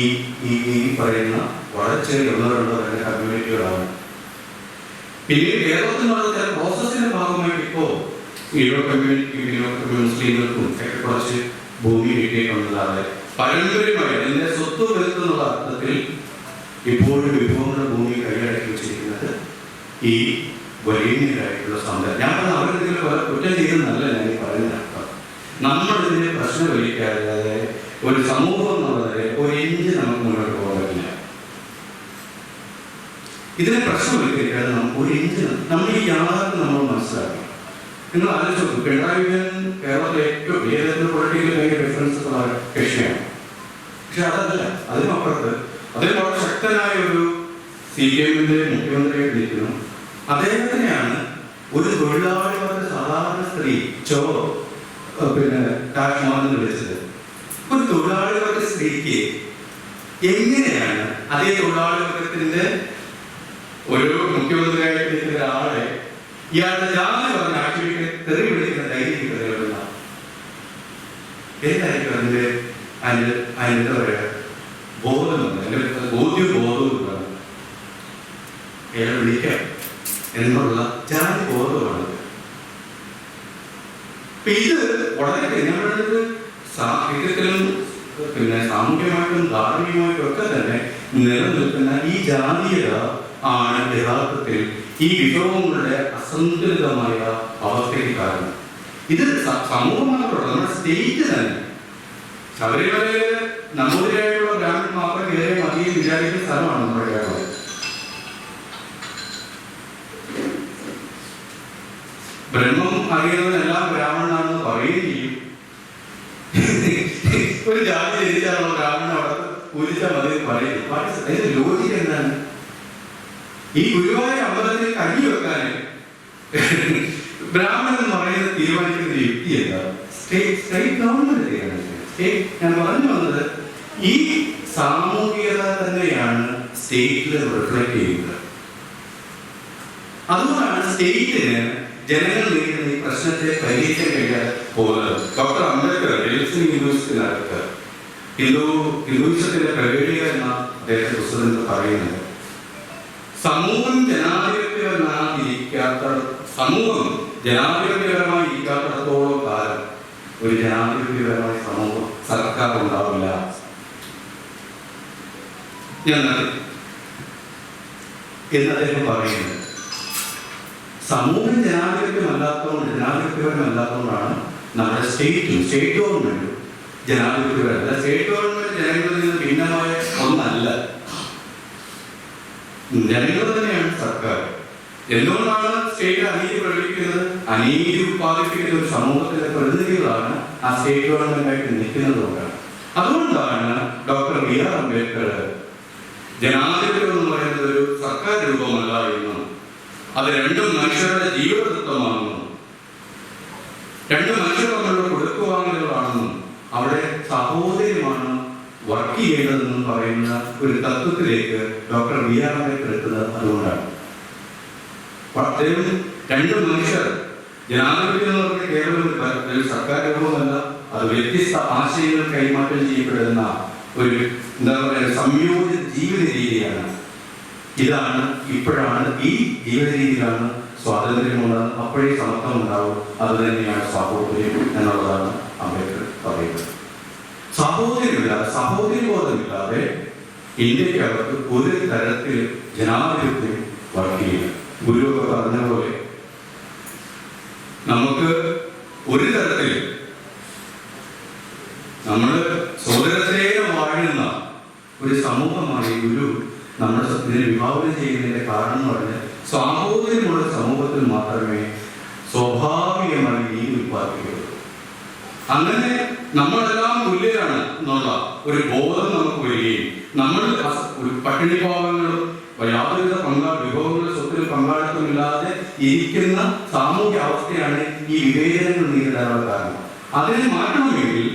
പറയുന്ന വളരെ ചെറിയ 1-2 പറയുന്ന കമ്മ്യൂണിറ്റികളാണ്. പിന്നീട് കേരളത്തിലുള്ള ചില പ്രോസസ്സിന്റെ ഭാഗമായിട്ട് ഇപ്പോൾ ഈഴോ കമ്മ്യൂണിറ്റി മുസ്ലിങ്ങൾക്കും ഒക്കെ കുറച്ച് ഭൂമി കിട്ടിയിട്ടുള്ളതാണ്. പാരമ്പര്യമായി അതിന്റെ സ്വത്ത് വരുത്തുന്നുള്ള അർത്ഥത്തിൽ ഇപ്പോഴും വിഭവങ്ങളുടെ ഭൂമി കൈയടക്കി വെച്ചിരിക്കുന്നത് ഈ വരേണ്യരായിട്ടുള്ള സമുദായം. ഞാൻ പറഞ്ഞ അവരെന്തെങ്കിലും കുറ്റം ചെയ്യുന്നതല്ല ഞാൻ ഈ പറയുന്ന അർത്ഥം. നമ്മളിതിനെ പ്രശ്നവലിക്കാതെ ഒരു സമൂഹം എന്നുള്ളത് ഒരു ഇഞ്ച് നമുക്ക് മുന്നോട്ട് പോകാൻ പറ്റില്ല. ഇതിനെ പ്രശ്നവലിക്കാതെ നമുക്ക് ഒരു ഇഞ്ച് നമ്മൾ ഈ യാഥാർത്ഥ്യം നമ്മൾ മനസ്സിലാക്കണം. നിങ്ങൾ ആലോചിച്ചു നോക്കും, പിണറായി വിജയൻ കേരളത്തിലെ ഏറ്റവും ഏതെങ്കിലും പൊളിറ്റിക്കൽ ഭയങ്കര ഡിഫറൻസ് ഉള്ള കക്ഷിയാണ്. പക്ഷെ അതല്ല, അതിനപ്പുറത്ത് അതിൽ വളരെ ശക്തനായ ഒരു CPM-ന്റെ മുഖ്യമന്ത്രിയായിട്ട് നിൽക്കുന്നു. അദ്ദേഹത്തിനെയാണ് ഒരു തൊഴിലാളി വർഗ സാധാരണ സ്ത്രീ കാശ്മാരെന്ന് വിളിച്ചത്. ഒരു തൊഴിലാളി വർഗ സ്ത്രീക്ക് എങ്ങനെയാണ് അതേ തൊഴിലാളി വർഗത്തിന്റെ ഒരു മുഖ്യമന്ത്രിയായിട്ട് നിൽക്കുന്ന ഒരാളെ ഇയാളുടെ ജാതി പറഞ്ഞ ആക്ഷേപിക്കാൻ തെറി വിളിക്കുന്ന ധൈര്യം കിട്ടുന്ന എന്തായിരിക്കും അതിന്റെ എന്താ പറയുക ബോധമുണ്ട്, അല്ലെങ്കിൽ ബോധവുമാണ് അയാൾ വിളിക്കാം എന്നുള്ള ജാതി ബോധമാണ്. ഇത് വളരെ ഞങ്ങളുടെ സാഹിത്യത്തിലും സാമൂഹ്യമായിട്ടും ധാർമ്മികമായിട്ടും ഒക്കെ തന്നെ നിലനിൽക്കുന്ന ഈ ജാതീയത ആണ് യഥാർത്ഥത്തിൽ ഈ വിഭവങ്ങളുടെ അസന്തുലിതമായ അവസ്ഥയ്ക്ക് കാരണം. ഇത് സമൂഹം മാത്രമല്ല, നമ്മുടെ സ്റ്റേറ്റ് തന്നെ. ശബരിമലയില് നമ്പൂതിരിയായിട്ടുള്ള ബ്രാഹ്മണൻ മാത്രം കയറിയ മതിയെ വിചാരിക്കുന്ന സ്ഥലമാണ് നമ്മുടെ കേരളം. ബ്രഹ്മം അറിയുന്നതെല്ലാം ബ്രാഹ്മണനാണെന്ന് പറയുകയും ചെയ്യും. ഒരു ജാതി ജനിച്ചാണോ ബ്രാഹ്മണൻ അവിടെ പൂജിച്ചാൽ മതി പറയും. അതിന്റെ ലോജിക്ക് എന്താണ്? ഈ ഗുരുവായൂർ അമ്പലത്തിൽ കഞ്ഞി വെക്കാൻ ബ്രാഹ്മണൻ എന്ന് പറയുന്നത് തീരുമാനിക്കുന്ന യുക്തി എന്താ? State government. ഞാൻ പറഞ്ഞു വന്നത് ഈ സാമൂഹികത തന്നെയാണ് സ്റ്റേറ്റിൽ റിഫ്ലക്ട് ചെയ്യുന്നത്. അതുകൊണ്ടാണ് സ്റ്റേറ്റിന് ജനങ്ങൾ നേരിടുന്ന ഈ പ്രശ്നത്തെ പരിഹരിക്കാൻ കഴിയാതെ പോകുന്നത്. ഡോക്ടർ അംബേദ്കർ ഹിന്ദുയിസത്തിനകത്ത് ഹിന്ദുയിസത്തിന്റെ പ്രകടിക എന്ന അദ്ദേഹത്തെ പുസ്തകത്തിൽ പറയുന്നത്, സമൂഹം ജനാധിപത്യപരമായി ഇരിക്കാത്തിടത്തോളം കാലം ഒരു ജനാധിപത്യപരമായ സമൂഹം സർക്കാർ ഉണ്ടാവില്ല എന്ന് അദ്ദേഹം പറയുന്നത്. സമൂഹം ജനാധിപത്യപരമല്ലാത്തതുകൊണ്ടാണ് നമ്മുടെ സ്റ്റേറ്റ് ഗവൺമെന്റും ജനാധിപത്യപരമല്ല. സ്റ്റേറ്റ് ഗവൺമെന്റ് ജനങ്ങളിൽ നിന്ന് ഭിന്നമായ ഒന്നല്ല, ജനങ്ങൾ തന്നെയാണ് സർക്കാർ. എന്തുകൊണ്ടാണ് സ്റ്റേറ്റ് അനീതി പ്രകടിപ്പിക്കുന്നത്? അനീതി ഉത്പാദിപ്പിക്കുന്ന ഒരു സമൂഹത്തിലെ പ്രതിനിധികളാണ് ആ സ്റ്റേറ്റ് ഗവൺമെന്റായിട്ട് നിൽക്കുന്നത് കൊണ്ടാണ്. അതുകൊണ്ടാണ് ഡോക്ടർ ബി.ആർ. അംബേദ്കർ ജനാധിപത്യം എന്ന് പറയുന്നത് ഒരു സർക്കാർ രൂപമല്ല എന്നും അത് രണ്ടും മനുഷ്യരുടെ ജീവിതതത്വമാണെന്നും രണ്ടും മനുഷ്യർ തമ്മിലുള്ള കൊടുക്കുവാങ്ങലുകളാണെന്നും അവിടെ സഹോദര്യമാണ് വർക്ക് ചെയ്യേണ്ടതെന്നും പറയുന്ന ഒരു തത്വത്തിലേക്ക് ഡോക്ടർ ബി.ആർ. അംബേദ്കർ എത്തുന്നത് അതുകൊണ്ടാണ്. രണ്ട് മനുഷ്യർ ജനാധിപത്യം എന്ന് പറഞ്ഞാൽ കേവലം ഒരു സർക്കാർ രൂപമല്ല, അത് വ്യത്യസ്ത ആശയങ്ങൾ കൈമാറ്റം ചെയ്യപ്പെടുന്ന ഒരു എന്താ പറയുക സംയോജിത ജീവിത രീതിയാണ്. ഇപ്പോഴാണ് ഈ ജീവിത രീതിയിലാണ് സ്വാതന്ത്ര്യമുള്ളത്, അപ്പോഴേ സമത്വം ഉണ്ടാവും. അത് തന്നെയാണ് സഹോദര്യം എന്നുള്ളതാണ് അംബേദ്കർ പറയുന്നത്. സഹോദര്യബോധമില്ലാതെ ഇന്ത്യക്കകത്ത് ഒരു തരത്തിൽ ജനാധിപത്യം വർക്ക് ചെയ്യില്ല. ഗുരുവൊക്കെ പറഞ്ഞ പോലെ നമുക്ക് ഒരു തരത്തിൽ നമ്മൾ സോദരത്തേനെ വാഴുന്ന ഒരു സമൂഹമായി ഗുരു നമ്മുടെ ഇതിനെ വിഭാവനം ചെയ്യുന്നതിന്റെ കാരണം എന്ന് പറഞ്ഞാൽ സാഹോദര്യമുള്ള സമൂഹത്തിൽ മാത്രമേ സ്വാഭാവികമായി നീതി ഉത്പാദിപ്പിക്കുള്ളൂ. അങ്ങനെ നമ്മളെല്ലാം തുല്യരാണ് എന്നുള്ള ഒരു ബോധം നമുക്ക് വരികയും നമ്മൾ ഒരു പട്ടിണിഭാവങ്ങളും യാതൊരുവിധ വിഭവങ്ങളുടെ സ്വത്തിൽ പങ്കാളിത്തമില്ലാതെ ഇരിക്കുന്ന സാമൂഹ്യ അവസ്ഥയാണ് ഈ വിവേചനങ്ങൾ നേരിടാനുള്ള കാരണം. അതിനെ മാറ്റണമെങ്കിൽ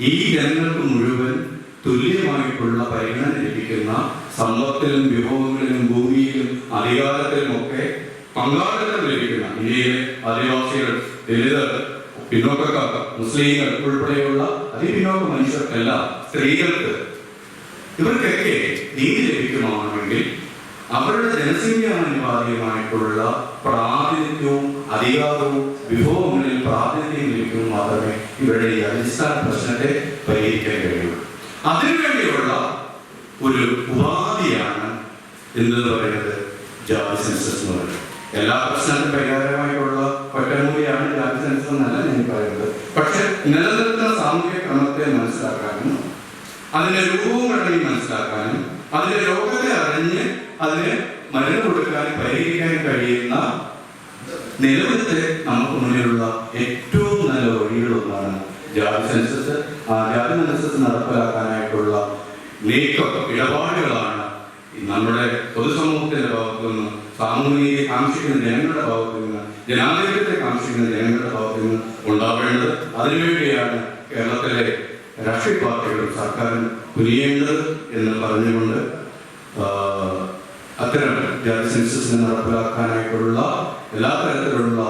ഈ ജനങ്ങൾക്ക് മുഴുവൻ തുല്യമായിട്ടുള്ള പരിഗണന ലഭിക്കുന്ന സമ്പത്തിലും വിഭവങ്ങളിലും ഭൂമിയിലും അധികാരത്തിലും ഒക്കെ പങ്കാളിത്തം ലഭിക്കുന്ന ഇന്ത്യയിലെ ആദിവാസികൾ, ദലിതർ, പിന്നോക്കക്കാർ, മുസ്ലിങ്ങൾ ഉൾപ്പെടെയുള്ള അതിപിന്നോക്ക മനുഷ്യർക്കെല്ലാം, സ്ത്രീകൾക്ക്, ഇവർക്കൊക്കെ നീതി ലഭിക്കുമാണെങ്കിൽ അവരുടെ ജനസംഖ്യാനുപാതികമായിട്ടുള്ള പ്രാതിനിധ്യവും അധികാരവും വിഭവങ്ങളിൽ പ്രാതിനിധ്യം ലഭിക്കുമ്പോൾ മാത്രമേ ഇവരുടെ ഈ അടിസ്ഥാന പ്രശ്നത്തെ പരിഹരിക്കാൻ കഴിയൂ. അതിനുവേണ്ടിയുള്ള ഒരു ഉപാധിയാണ് എന്തെന്ന് പറയുന്നത് ജാതി സെൻസസ് എന്ന് പറയുന്നത്. എല്ലാ പ്രശ്നത്തിനും പരിഹാരമായിട്ടുള്ള ഒറ്റമൂലിയാണ് ജാതി സെൻസസ് എന്നല്ല ഞാൻ പറയുന്നത്. പക്ഷെ നിലനിൽക്കുന്ന സാമൂഹിക ക്രമത്തെ മനസ്സിലാക്കാനും അതിന്റെ രൂപവും ഘടനയും മനസ്സിലാക്കാനും അതിന്റെ രോഗത്തെ അറിഞ്ഞ് അതിന് മരുന്ന് കൊടുക്കാനും പരിഹരിക്കാനും കഴിയുന്ന നിലവിലത്തെ നമുക്ക് മുന്നിലുള്ള ഏറ്റവും നല്ല വഴികളൊന്നാണ് ജാതി സെൻസസ്. ആ ജാതി സെൻസസ് നടപ്പിലാക്കാനായിട്ടുള്ള ഇടപാടുകളാണ് നമ്മുടെ പൊതുസമൂഹത്തിന്റെ ഭാഗത്തു നിന്ന്, സാമൂഹിക കാംക്ഷിക്കുന്ന ജനങ്ങളുടെ ഭാഗത്തു നിന്ന്, ജനാധിപത്യത്തെ കാംക്ഷിക്കുന്ന ജനങ്ങളുടെ ഭാഗത്തു നിന്ന് ഉണ്ടാവേണ്ടത്. അതിനുവേണ്ടിയാണ് കേരളത്തിലെ രാഷ്ട്രീയ പാർട്ടികളും സർക്കാരും തുനിയേണ്ടത് എന്ന് പറഞ്ഞുകൊണ്ട് അത്തരം ജാതി സെൻസസിനെ നടപ്പിലാക്കാനായിട്ടുള്ള എല്ലാ തരത്തിലുള്ള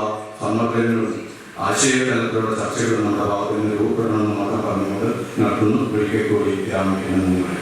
സമ്മർദ്ദങ്ങളും ആശയതലത്തിലുള്ള ചർച്ചകളും നമ്മുടെ ഭാഗത്ത് നിന്ന് രൂപപ്പെടണമെന്ന് മാത്രം പറഞ്ഞുകൊണ്ട് നടത്തുന്നു. ഒരിക്കൽ കൂടി രാമകൃഷ്ണൻ.